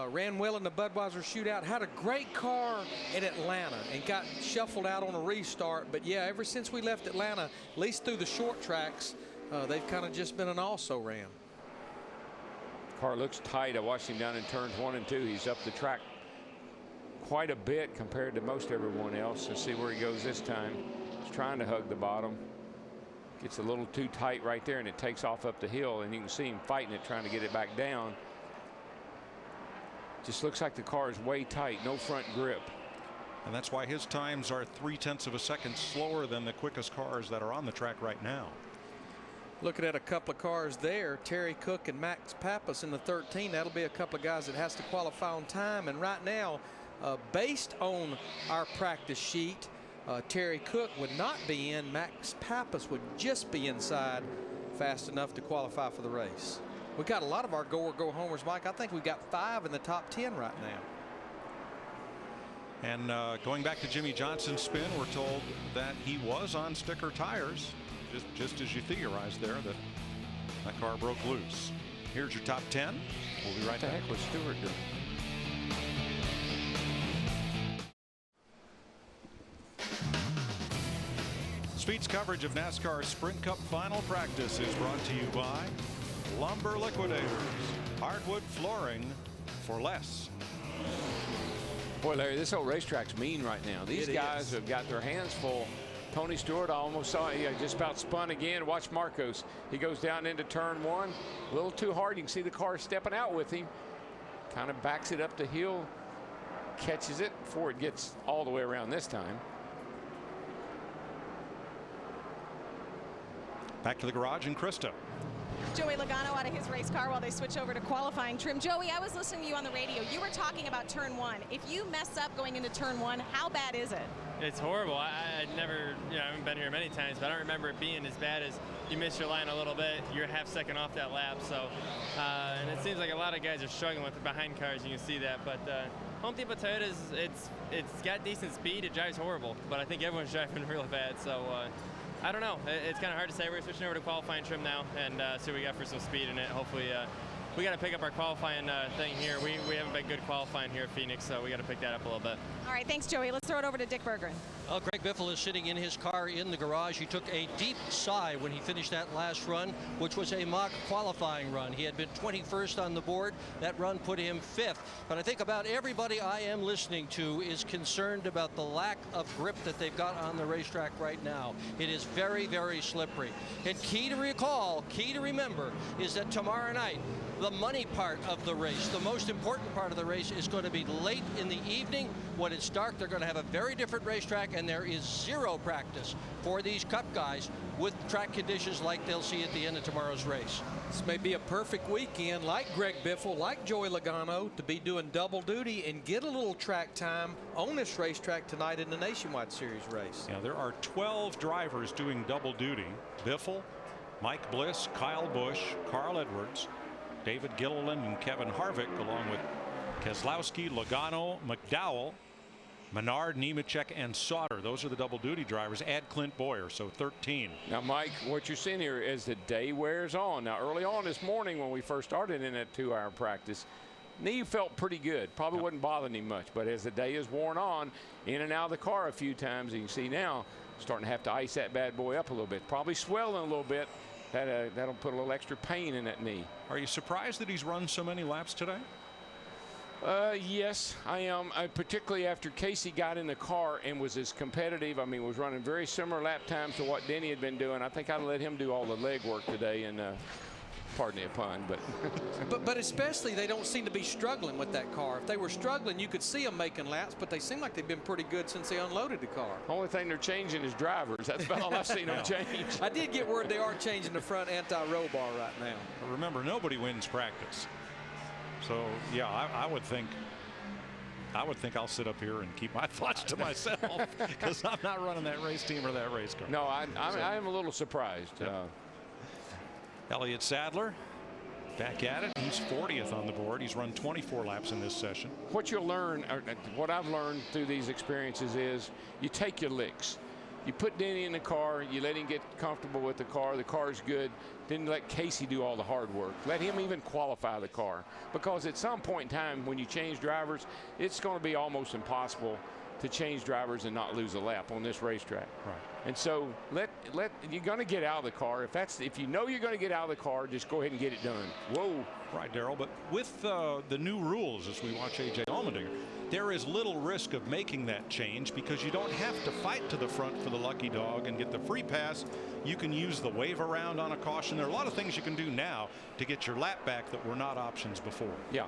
Ran well in the Budweiser shootout. Had a great car in Atlanta and got shuffled out on a restart. But yeah, ever since we left Atlanta, at least through the short tracks, they've kind of just been an also-ran. Car looks tight. I watched him down in turns 1 and 2. He's up the track quite a bit compared to most everyone else. Let's see where he goes this time. He's trying to hug the bottom. Gets a little too tight right there, and it takes off up the hill, and you can see him fighting it, trying to get it back down. Just looks like the car is way tight, no front grip. And that's why his times are 0.3 of a second slower than the quickest cars that are on the track right now. Looking at a couple of cars there, Terry Cook and Max Pappas in the 13. That'll be a couple of guys that has to qualify on time. And right now, based on our practice sheet, Terry Cook would not be in. Max Pappas would just be inside fast enough to qualify for the race. We've got a lot of our go or go homers, Mike. I think we've got 5 in the top 10 right now. And going back to Jimmy Johnson's spin, we're told that he was on sticker tires, just as you theorized there, that car broke loose. Here's your top 10. We'll be right back. What the heck was Stewart doing? Speed's coverage of NASCAR's Sprint Cup final practice is brought to you by Lumber Liquidators, hardwood flooring for less. Boy, Larry, this whole racetrack's mean right now. These guys have got their hands full. Tony Stewart, I almost saw he just about spun again. Watch Marcos. He goes down into turn 1. A little too hard. You can see the car stepping out with him. Kind of backs it up the hill. Catches it before it gets all the way around this time. Back to the garage and Krista. Joey Logano out of his race car while they switch over to qualifying trim. Joey, I was listening to you on the radio. You were talking about turn 1. If you mess up going into turn 1, how bad is it? It's horrible. I never, I haven't been here many times, but I don't remember it being as bad as you miss your line a little bit. You're a half second off that lap. So, and it seems like a lot of guys are struggling with the behind cars. You can see that. But Home Depot Toyota, it's got decent speed. It drives horrible, but I think everyone's driving really bad. So. I don't know. It's kind of hard to say. We're switching over to qualifying trim now and see what we got for some speed in it. Hopefully, we got to pick up our qualifying thing here. We haven't been good qualifying here at Phoenix, so we got to pick that up a little bit. All right, thanks, Joey. Let's throw it over to Dick Berggren. Well, Greg Biffle is sitting in his car in the garage. He took a deep sigh when he finished that last run, which was a mock qualifying run. He had been 21st on the board. That run put him 5th. But I think about everybody I am listening to is concerned about the lack of grip that they've got on the racetrack right now. It is very, very slippery. And key to recall, key to remember, is that tomorrow night, the money part of the race, the most important part of the race, is going to be late in the evening. When it's dark, they're going to have a very different racetrack, and there is zero practice for these Cup guys with track conditions like they'll see at the end of tomorrow's race. This may be a perfect weekend, like Greg Biffle, like Joey Logano, to be doing double duty and get a little track time on this racetrack tonight in the Nationwide Series race. Yeah, there are 12 drivers doing double duty. Biffle, Mike Bliss, Kyle Busch, Carl Edwards, David Gilliland, and Kevin Harvick, along with Keselowski, Logano, McDowell, Menard, Nemechek, and Sauter. Those are the double duty drivers. Add Clint Boyer, so 13. Now, Mike, what you're seeing here as the day wears on. Now, early on this morning when we first started in that 2-hour practice, knee felt pretty good. Probably wasn't bothering him much. But as the day is worn on, in and out of the car a few times, you can see now starting to have to ice that bad boy up a little bit. Probably swelling a little bit. That'll put a little extra pain in that knee. Are you surprised that he's run so many laps today? Yes, I am. Particularly after Casey got in the car and was as competitive. I mean, was running very similar lap times to what Denny had been doing. I think I'd let him do all the leg work today. And pardon the pun, but especially they don't seem to be struggling with that car. If they were struggling, you could see them making laps, but they seem like they've been pretty good since they unloaded the car. Only thing they're changing is drivers. That's about all I've seen them change. I did get word they are changing the front anti-roll bar right now. Remember, nobody wins practice. So yeah, I would think I'll sit up here and keep my thoughts to myself because I'm not running that race team or that race car. No, I am a little surprised. Elliott Sadler back at it. He's 40th on the board. He's run 24 laps in this session. What you'll learn, or what I've learned through these experiences, is you take your licks. You put Denny in the car, you let him get comfortable with the car's good, then let Casey do all the hard work. Let him even qualify the car. Because at some point in time when you change drivers, it's going to be almost impossible to change drivers and not lose a lap on this racetrack. Right. And so you're going to get out of the car. If you know you're going to get out of the car, just go ahead and get it done. Whoa. Right, Darrell. But with the new rules, as we watch A.J. Allmendinger, there is little risk of making that change because you don't have to fight to the front for the lucky dog and get the free pass. You can use the wave around on a caution. There are a lot of things you can do now to get your lap back that were not options before. Yeah.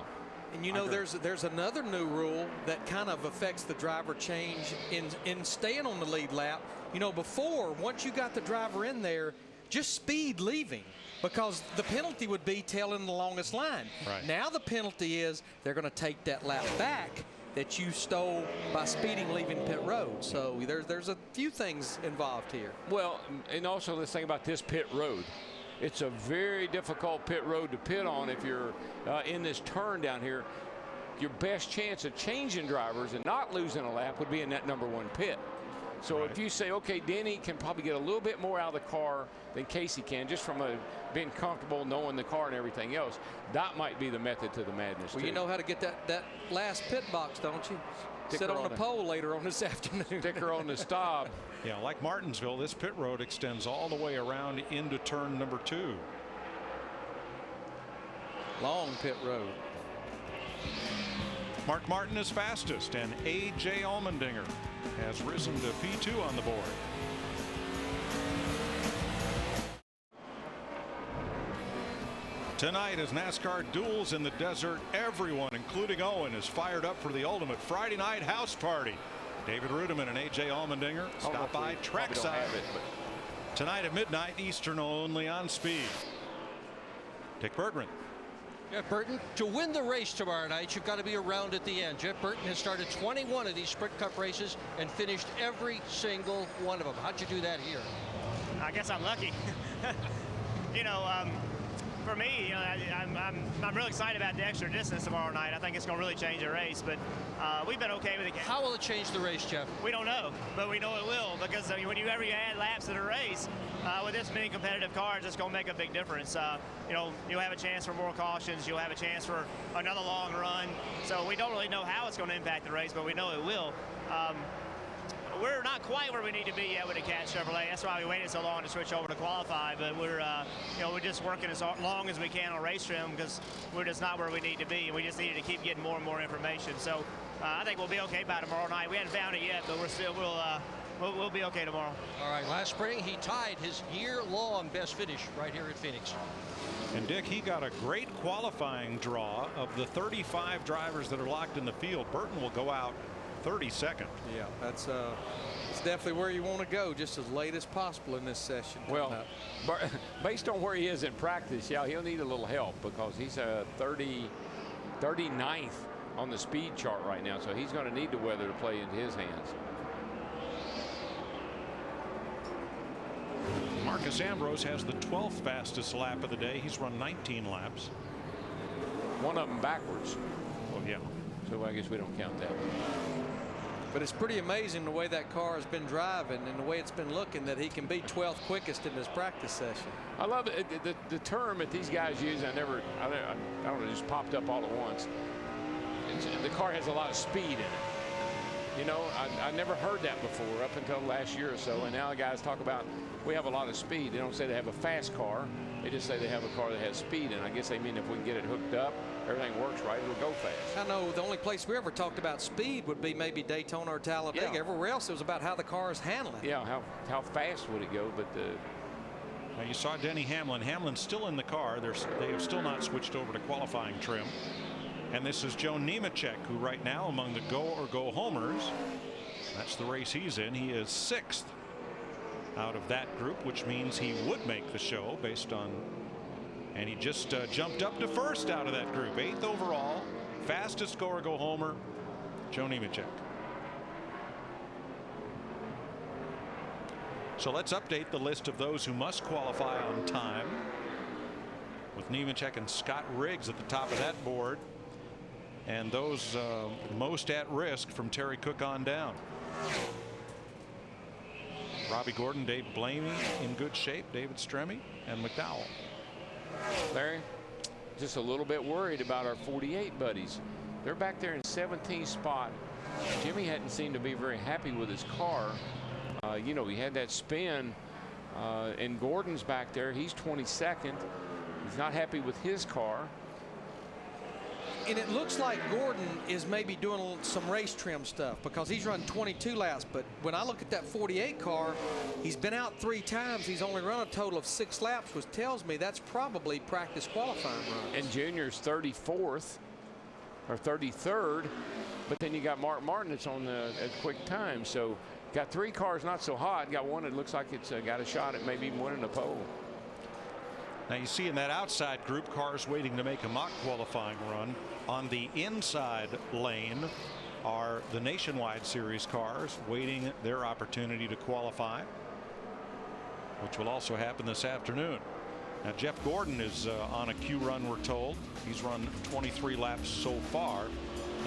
And you know, there's another new rule that kind of affects the driver change in staying on the lead lap. You know, before, once you got the driver in there, just speed leaving, because the penalty would be tailing the longest line. Right. Now the penalty is they're going to take that lap back that you stole by speeding leaving pit road. So there's a few things involved here. Well, and also let's think about this pit road. It's a very difficult pit road to pit on if you're in this turn down here. Your best chance of changing drivers and not losing a lap would be in that number 1 pit. So if you say, okay, Denny can probably get a little bit more out of the car than Casey can, just from being comfortable knowing the car and everything else, that might be the method to the madness. Well, you know how to get that last pit box, don't you? Sit on the pole later on this afternoon. Sticker on the stop. Yeah, like Martinsville, this pit road extends all the way around into turn number 2. Long pit road. Mark Martin is fastest, and A.J. Allmendinger has risen to P2 on the board. Tonight, as NASCAR duels in the desert, everyone, including Owen, is fired up for the ultimate Friday night house party. David Rudiman and A.J. Allmendinger stop by trackside tonight at midnight Eastern, only on Speed. Dick Bergman. Jeff Burton, to win the race tomorrow night, you've got to be around at the end. Jeff Burton has started 21 of these Sprint Cup races and finished every single one of them. How'd you do that here? I guess I'm lucky. You know, for me, you know, I'm really excited about the extra distance tomorrow night. I think it's going to really change the race, but we've been okay with it. How will it change the race, Jeff? We don't know, but we know it will, because I mean, whenever you add laps to the race, with this many competitive cars, it's going to make a big difference. You know, you'll have a chance for more cautions. You'll have a chance for another long run. So we don't really know how it's going to impact the race, but we know it will. We're not quite where we need to be yet with the Cat Chevrolet. That's why we waited so long to switch over to qualify. But we're, you know, we're just working as long as we can on race trim, because we're just not where we need to be, and we just needed to keep getting more and more information. So I think we'll be okay by tomorrow night. We haven't found it yet, but we'll be okay tomorrow. All right. Last spring, he tied his year-long best finish right here at Phoenix. And Dick, he got a great qualifying draw. Of the 35 drivers that are locked in the field, Burton will go out 32nd. Yeah, that's it's definitely where you want to go, just as late as possible in this session. Well, based on where he is in practice, yeah, he'll need a little help, because he's a 39th on the speed chart right now, so he's going to need the weather to play into his hands. Marcus Ambrose has the 12th fastest lap of the day. He's run 19 laps. One of them backwards. Oh, yeah. So I guess we don't count that. But it's pretty amazing the way that car has been driving and the way it's been looking, that he can be 12th quickest in this practice session. I love it. The term that these guys use, I don't know, it just popped up all at once. The car has a lot of speed in it. You know, I never heard that before up until last year or so, and now the guys talk about we have a lot of speed. They don't say they have a fast car. They just say they have a car that has speed, and I guess they mean if we can get it hooked up, everything works right, it'll go fast. I know the only place we ever talked about speed would be maybe Daytona or Talladega. Yeah. Everywhere else it was about how the car is handling. Yeah, how fast would it go? But now you saw Denny Hamlin. Hamlin's still in the car. They have still not switched over to qualifying trim. And this is Joe Nemechek, who right now among the go or go homers, that's the race he's in. He is 6th out of that group, which means he would make the show based on, and he just jumped up to 1st out of that group. 8th overall, fastest go or go homer, Joe Nemechek. So let's update the list of those who must qualify on time, with Nemechek and Scott Riggs at the top of that board, and those most at risk from Terry Cook on down. Robbie Gordon, Dave Blamey in good shape, David Stremme, and McDowell. Larry, just a little bit worried about our 48 buddies. They're back there in 17th spot. Jimmy hadn't seemed to be very happy with his car. You know, he had that spin, and Gordon's back there. He's 22nd. He's not happy with his car. And it looks like Gordon is maybe doing some race trim stuff, because he's run 22 laps. But when I look at that 48 car, he's been out 3 times. He's only run a total of 6 laps, which tells me that's probably practice qualifying runs. And Junior's 34th or 33rd. But then you got Mark Martin that's on the at quick time. So Got 3 cars not so hot. Got one that looks like it's got a shot at maybe even winning the pole. Now you see in that outside group cars waiting to make a mock qualifying run. On the inside lane are the Nationwide Series cars waiting their opportunity to qualify, which will also happen this afternoon. Now Jeff Gordon is on a Q run, we're told. He's run 23 laps so far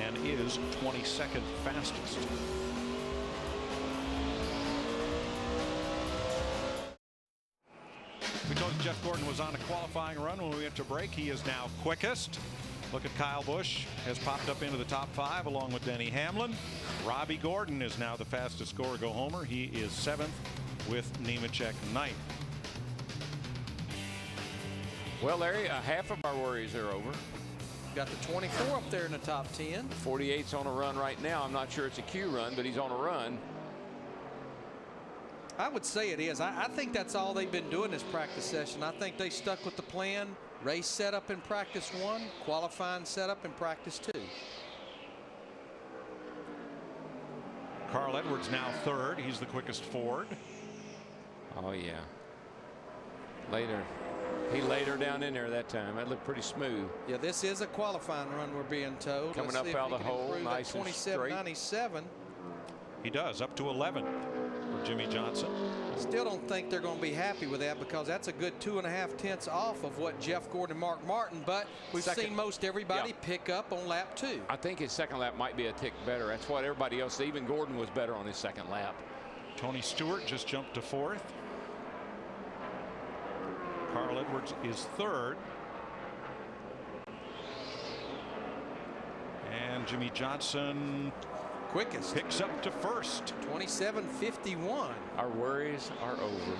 and is 22nd fastest. We told you Jeff Gordon was on a qualifying run when we went to break. He is now quickest. Look at Kyle Busch has popped up into the top 5 along with Denny Hamlin. Robbie Gordon is now the fastest scorer go homer. He is 7th with Nemechek 9th. Well, Larry, half of our worries are over. Got the 24 up there in the top 10. 48's on a run right now. I'm not sure it's a Q run, but he's on a run. I would say it is. I think that's all they've been doing this practice session. I think they stuck with the plan. Race setup in practice 1, qualifying setup in practice 2. Carl Edwards now 3rd. He's the quickest Ford. Oh yeah. He laid her down in there that time. That looked pretty smooth. Yeah, this is a qualifying run, we're being told. Coming up out of the hole, nice and straight. 27.97. He does, up to 11 for Jimmy Johnson. Still don't think they're going to be happy with that because that's a good 2.5 tenths off of what Jeff Gordon and Mark Martin, but we've seen most everybody pick up on lap 2. I think his second lap might be a tick better. That's what everybody else, even Gordon was better on his second lap. Tony Stewart just jumped to 4th. Carl Edwards is 3rd. And Jimmy Johnson quickest picks up to 1st. 27.51. Our worries are over.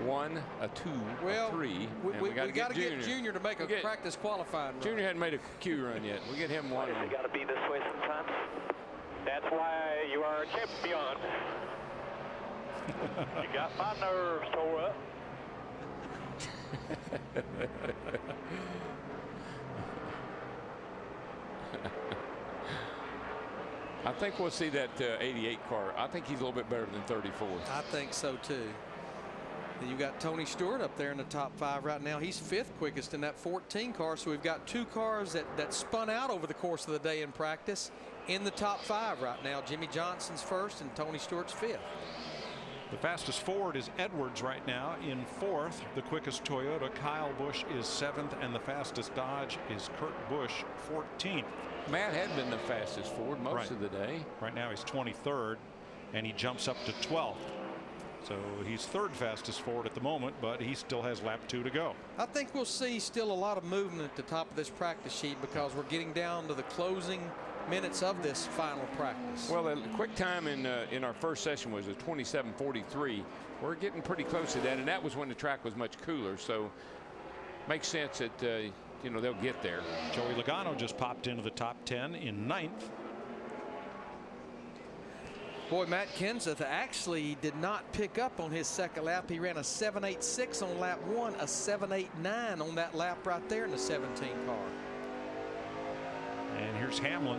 1, a 2, a 3. We got to get Junior to make a practice qualifying run. Junior hadn't made a Q run yet. We get him one. You got to be this way sometimes. That's why you are a champion. You got my nerves tore up. I think we'll see that 88 car. I think he's a little bit better than 34. I think so too. You got Tony Stewart up there in the top 5 right now. He's 5th quickest in that 14 car. So we've got 2 cars that spun out over the course of the day in practice in the top 5 right now. Jimmy Johnson's 1st and Tony Stewart's 5th. The fastest Ford is Edwards right now in 4th. The quickest Toyota, Kyle Busch, is 7th, and the fastest Dodge is Kurt Busch, 14th. Matt had been the fastest Ford most of the day. Right now he's 23rd, and he jumps up to 12th. So he's 3rd fastest Ford at the moment, but he still has lap 2 to go. I think we'll see still a lot of movement at the top of this practice sheet because we're getting down to the closing minutes of this final practice. Well, the quick time in our first session was a 27:43. We're getting pretty close to that, and that was when the track was much cooler. So makes sense that they'll get there. Joey Logano just popped into the top 10 in 9th. Boy, Matt Kenseth actually did not pick up on his second lap. He ran a 7.86 on lap 1, a 7.89 on that lap right there in the 17 car. And here's Hamlin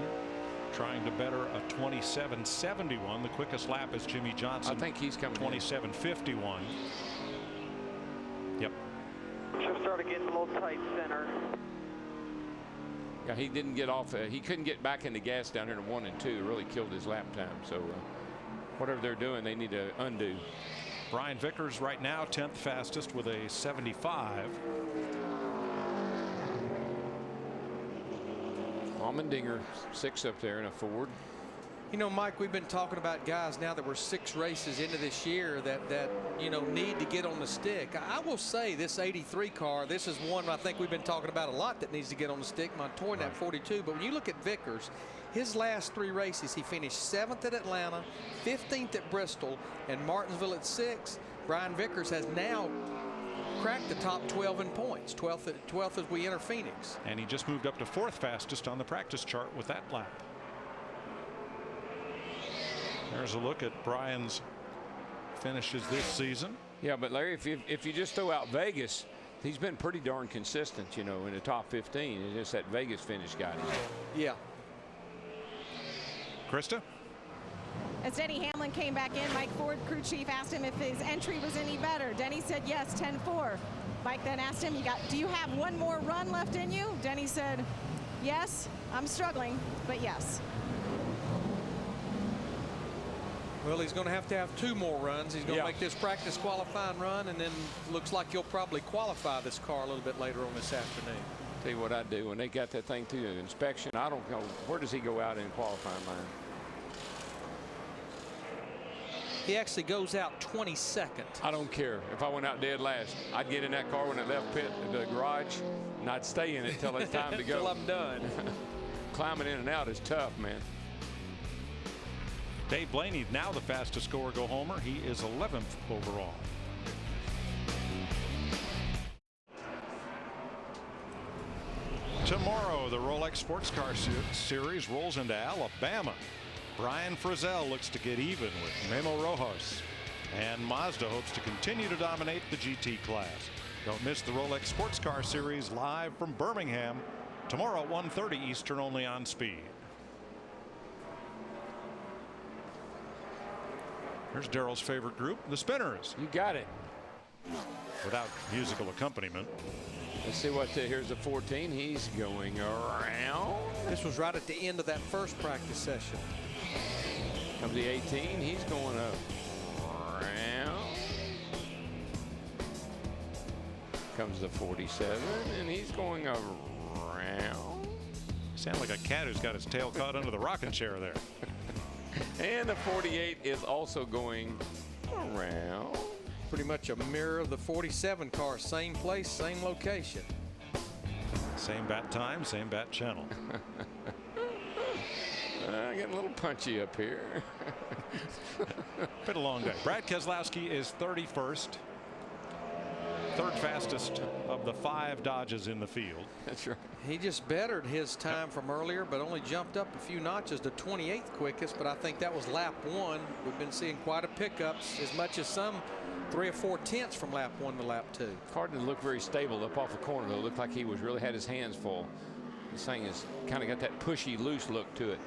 trying to better a 27.71. The quickest lap is Jimmy Johnson. I think he's coming 27.51. Yep. Should started getting a little tight center. Yeah, he didn't get off. He couldn't get back in the gas down here to 1 and 2. It really killed his lap time. So whatever they're doing, they need to undo. Brian Vickers right now 10th fastest with a 75. Allmendinger 6 up there in a Ford. You know, Mike, we've been talking about guys now that we're 6 races into this year that need to get on the stick. I will say this 83 car, this is one I think we've been talking about a lot that needs to get on the stick. Montoya in that 42. But when you look at Vickers, his last 3 races, he finished 7th at Atlanta, 15th at Bristol, and Martinsville at 6th. Brian Vickers has now cracked the top 12 in points, 12th as we enter Phoenix. And he just moved up to 4th fastest on the practice chart with that lap. There's a look at Brian's finishes this season. Yeah, but Larry, if you just throw out Vegas, he's been pretty darn consistent, in the top 15. It's just that Vegas finish got him. Yeah. Krista? As Denny Hamlin came back in, Mike Ford, crew chief, asked him if his entry was any better. Denny said yes, 10-4. Mike then asked him, do you have one more run left in you? Denny said, yes, I'm struggling, but yes. Well, he's going to have 2 more runs. He's going to make this practice qualifying run, and then looks like he'll probably qualify this car a little bit later on this afternoon. Tell you what I do, when they got that thing through the inspection, I don't know, where does he go out in qualifying line? He actually goes out 22nd. I don't care. If I went out dead last, I'd get in that car when it left the garage, and I'd stay in it till it's time to go. Till I'm done. Climbing in and out is tough, man. Dave Blaney, now the fastest scorer go homer. He is 11th overall. Tomorrow, the Rolex Sports Car Series rolls into Alabama. Brian Frizzell looks to get even with Memo Rojas. And Mazda hopes to continue to dominate the GT class. Don't miss the Rolex Sports Car Series live from Birmingham tomorrow at 1:30 Eastern, only on Speed. Here's Darrell's favorite group, the Spinners. You got it. Without musical accompaniment. Let's see what here's the 14. He's going around. This was right at the end of that first practice session. Comes the 18. He's going around. Comes the 47, and he's going around. Sound like a cat who's got his tail caught under the rocking chair there. And the 48 is also going around. Pretty much a mirror of the 47 car. Same place, same location. Same bat time, same bat channel. Getting a little punchy up here. Been a long day. Brad Keselowski is 31st. Third fastest of the 5 Dodges in the field. That's right. He just bettered his time from earlier, but only jumped up a few notches to 28th quickest. But I think that was lap 1. We've been seeing quite a pickups, as much as some 3 or 4 tenths from lap 1 to lap 2. Car didn't look very stable up off the corner, though. It looked like he really had his hands full. This thing has kind of got that pushy, loose look to it.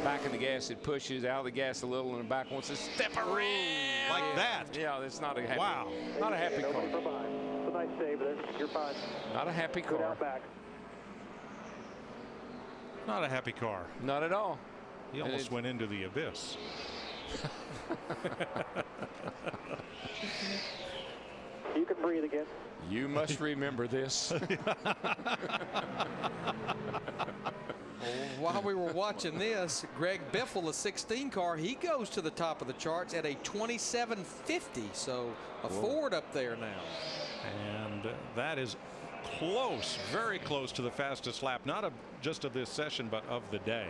Back in the gas, it pushes out of the gas a little, and the back wants to step around like that. Yeah, that's not a happy. Wow. Not a happy car. It's a nice save there. You're fine. Not a happy car. Go down back. Not a happy car. Not at all. He almost went into the abyss. You can breathe again. You must remember this. While we were watching this, Greg Biffle, the 16 car, he goes to the top of the charts at a 27.50. So a Ford up there now. And that is close, very close to the fastest lap, not just of this session, but of the day.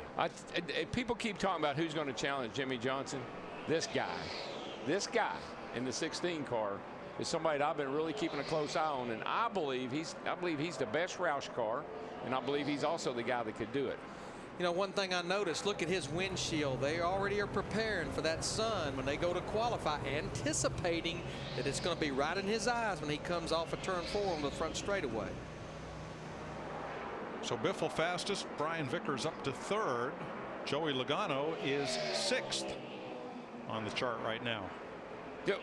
People keep talking about who's going to challenge Jimmy Johnson. This guy in the 16 car is somebody that I've been really keeping a close eye on, and I believe he's the best Roush car, and I believe he's also the guy that could do it. You know, one thing I noticed, look at his windshield. They already are preparing for that sun when they go to qualify, anticipating that it's going to be right in his eyes when he comes off of turn 4 on the front straightaway. So Biffle fastest, Brian Vickers up to 3rd. Joey Logano is 6th on the chart right now.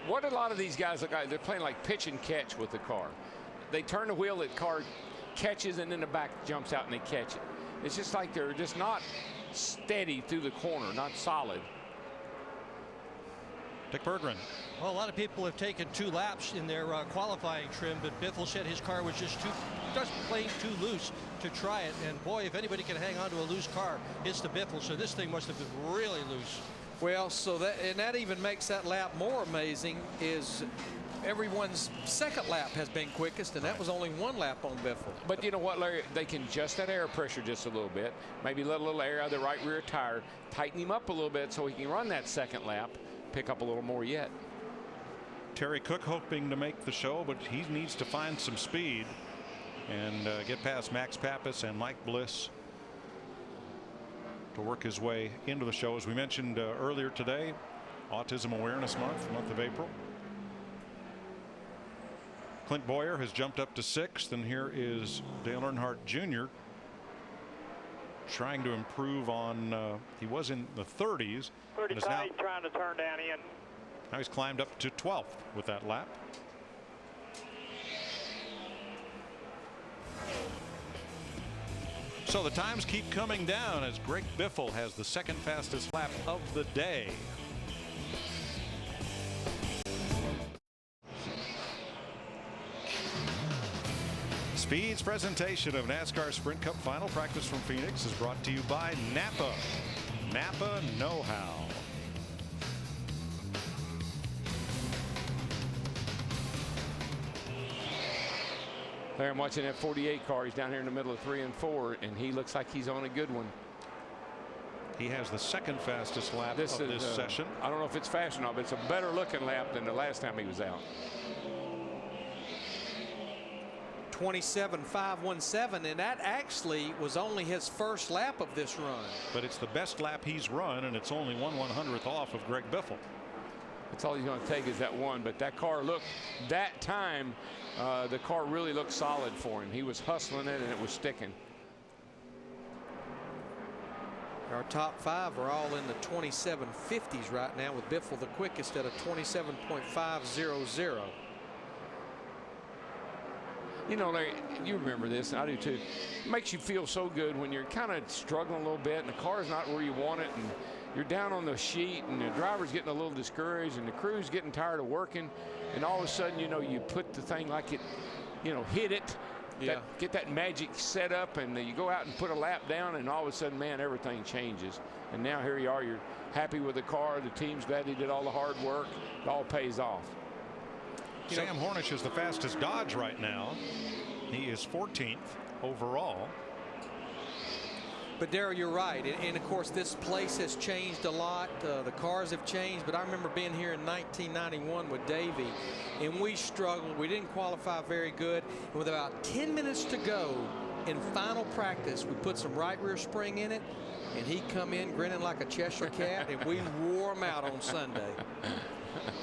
What a lot of these guys look like, they're playing like pitch and catch with the car. They turn the wheel, the car catches, and then the back jumps out and they catch it. It's just like they're just not steady through the corner, not solid. Dick Berggren. Well, a lot of people have taken 2 laps in their qualifying trim, but Biffle said his car was just plain too loose to try it. And boy, if anybody can hang on to a loose car, it's the Biffle. So this thing must have been really loose. Well, so that even makes that lap more amazing. Is everyone's second lap has been quickest, and that was only 1 lap on Biffle. But you know what, Larry? They can adjust that air pressure just a little bit. Maybe let a little air out of the right rear tire, tighten him up a little bit so he can run that second lap, pick up a little more yet. Terry Cook hoping to make the show, but he needs to find some speed and get past Max Pappas and Mike Bliss to work his way into the show. As we mentioned earlier today, Autism Awareness month of April. Clint Boyer has jumped up to 6th, and here is Dale Earnhardt Jr. trying to improve on. He was in the 30s. Pretty and is now, tight, trying to turn down in. now he's climbed up to 12th with that lap. So the times keep coming down as Greg Biffle has the second fastest lap of the day. Speed's presentation of NASCAR Sprint Cup Final Practice from Phoenix is brought to you by Napa. Napa know-how. There I'm watching that 48 car. He's down here in the middle of 3 and 4, and he looks like he's on a good one. He has the second fastest lap of this session. I don't know if it's fast enough, but it's a better looking lap than the last time he was out. 27.517, and that actually was only his first lap of this run. But it's the best lap he's run, and it's only 1/100th off of Greg Biffle. That's all he's going to take is that one. But that car looked, that time, the car really looked solid for him. He was hustling it, and it was sticking. Our top 5 are all in the 2750s right now, with Biffle the quickest at a 27.500. You know, Larry, you remember this, and I do too. It makes you feel so good when you're kind of struggling a little bit, and the car's not where you want it, and you're down on the sheet, and the driver's getting a little discouraged, and the crew's getting tired of working, and all of a sudden, you know, you put the thing like it, you know, hit it, get that magic set up, and you go out and put a lap down, and all of a sudden, man, everything changes. And now here you are, you're happy with the car, the team's glad he did all the hard work, it all pays off. Sam Hornish is the fastest Dodge right now. He is 14th overall. But Darrell, you're right, and of course this place has changed a lot. The cars have changed, but I remember being here in 1991 with Davey, and we struggled. We didn't qualify very good, and with about 10 minutes to go in final practice, we put some right rear spring in it, and he come in grinning like a Cheshire cat, and we wore him out on Sunday.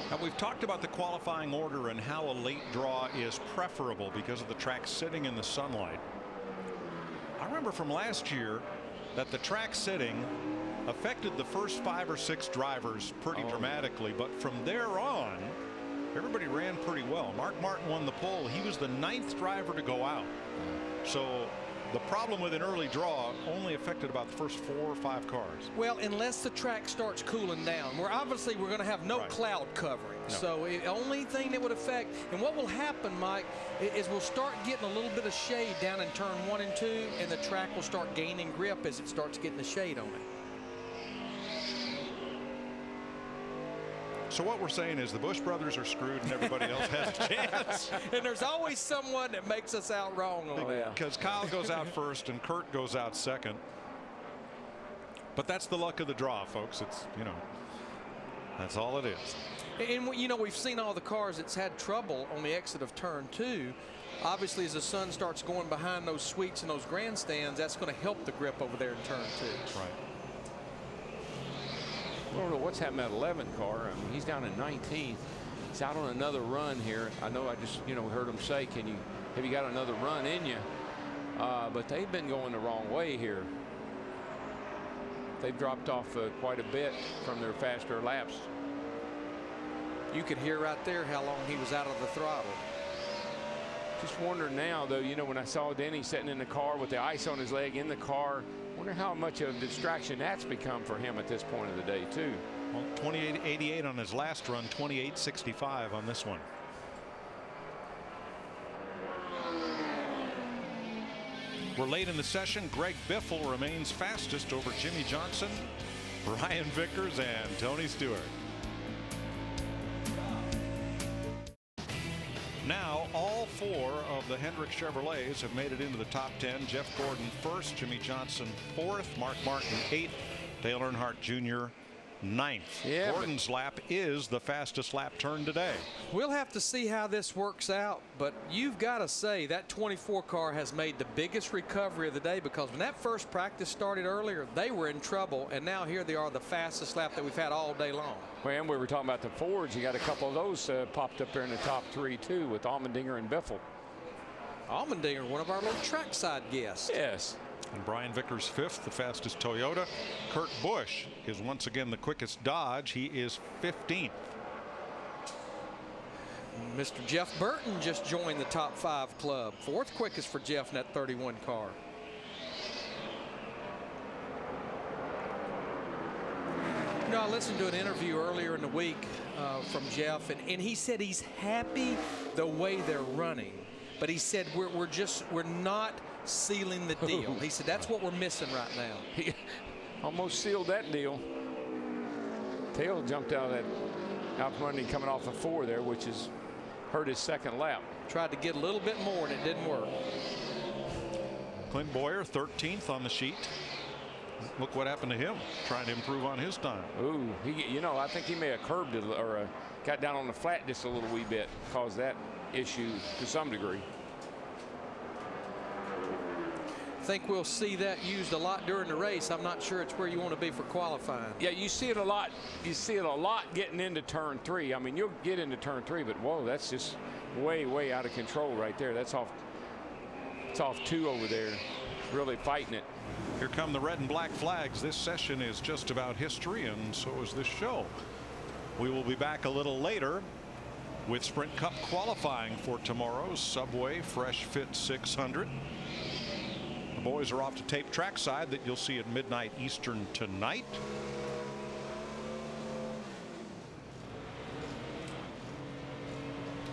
Now, we've talked about the qualifying order and how a late draw is preferable because of the track sitting in the sunlight. I remember from last year that the track sitting affected the first 5 or 6 drivers pretty dramatically, but from there on, everybody ran pretty well. Mark Martin won the pole. He was the 9th driver to go out. So the problem with an early draw only affected about the first 4 or 5 cars. Well, unless the track starts cooling down, we're going to have no cloud covering. No. So the only thing that would affect, and what will happen, Mike, is we'll start getting a little bit of shade down in turn 1 and 2, and the track will start gaining grip as it starts getting the shade on it. So what we're saying is the Busch brothers are screwed and everybody else has a chance. And there's always someone that makes us out wrong on that. Because Kyle goes out first and Kurt goes out second. But that's the luck of the draw, folks. It's, you know, that's all it is. And, you know, we've seen all the cars that's had trouble on the exit of turn 2. Obviously, as the sun starts going behind those suites and those grandstands, that's going to help the grip over there in turn 2. Right. I don't know what's happened at 11 car. I mean, he's down in 19th. He's out on another run here. I know I just, you know, heard him say, have you got another run in you? But they've been going the wrong way here. They've dropped off quite a bit from their faster laps. You could hear right there how long he was out of the throttle. Just wonder now, though, you know, when I saw Denny sitting in the car with the ice on his leg in the car, wonder how much of a distraction that's become for him at this point of the day, too. Well, 28.88 on his last run, 28.65 on this one. We're late in the session. Greg Biffle remains fastest over Jimmy Johnson, Brian Vickers, and Tony Stewart. Now, all 4 of the Hendrick Chevrolets have made it into the top 10. Jeff Gordon first, Jimmy Johnson 4th, Mark Martin 8th, Dale Earnhardt Jr. 9th. Yeah, Gordon's lap is the fastest lap turn today. We'll have to see how this works out, but you've got to say that 24 car has made the biggest recovery of the day, because when that first practice started earlier, they were in trouble, and now here they are, the fastest lap that we've had all day long. Well, and we were talking about the Fords. You got a couple of those popped up there in the top 3 too, with Allmendinger and Biffle. Allmendinger, one of our little trackside guests. Yes. And Brian Vickers fifth, the fastest Toyota. Kurt Busch is once again the quickest Dodge. He is 15th. Mr. Jeff Burton just joined the top 5 club. 4th quickest for Jeff in that 31 car. You know, I listened to an interview earlier in the week from Jeff, and he said he's happy the way they're running. But he said we're not sealing the deal. He said that's what we're missing right now. He almost sealed that deal. Tail jumped out from underneath coming off the 4 there, which has hurt his second lap. Tried to get a little bit more, and it didn't work. Clint Boyer 13th on the sheet. Look what happened to him trying to improve on his time. Ooh, I think he may have curbed it or got down on the flat just a little wee bit, caused that issue to some degree. I think we'll see that used a lot during the race. I'm not sure it's where you want to be for qualifying. Yeah, you see it a lot. You see it a lot getting into turn 3. I mean, you'll get into turn 3, but whoa, that's just way out of control right there. That's off. It's off 2 over there, really fighting it. Here come the red and black flags. This session is just about history, and so is this show. We will be back a little later with Sprint Cup qualifying for tomorrow's Subway Fresh Fit 600. The boys are off to tape trackside that you'll see at midnight Eastern tonight.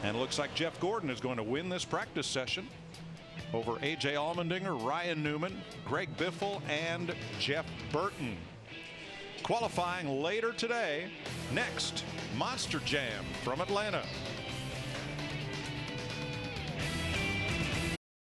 And it looks like Jeff Gordon is going to win this practice session over A.J. Allmendinger, Ryan Newman, Greg Biffle, and Jeff Burton. Qualifying later today. Next, Monster Jam from Atlanta.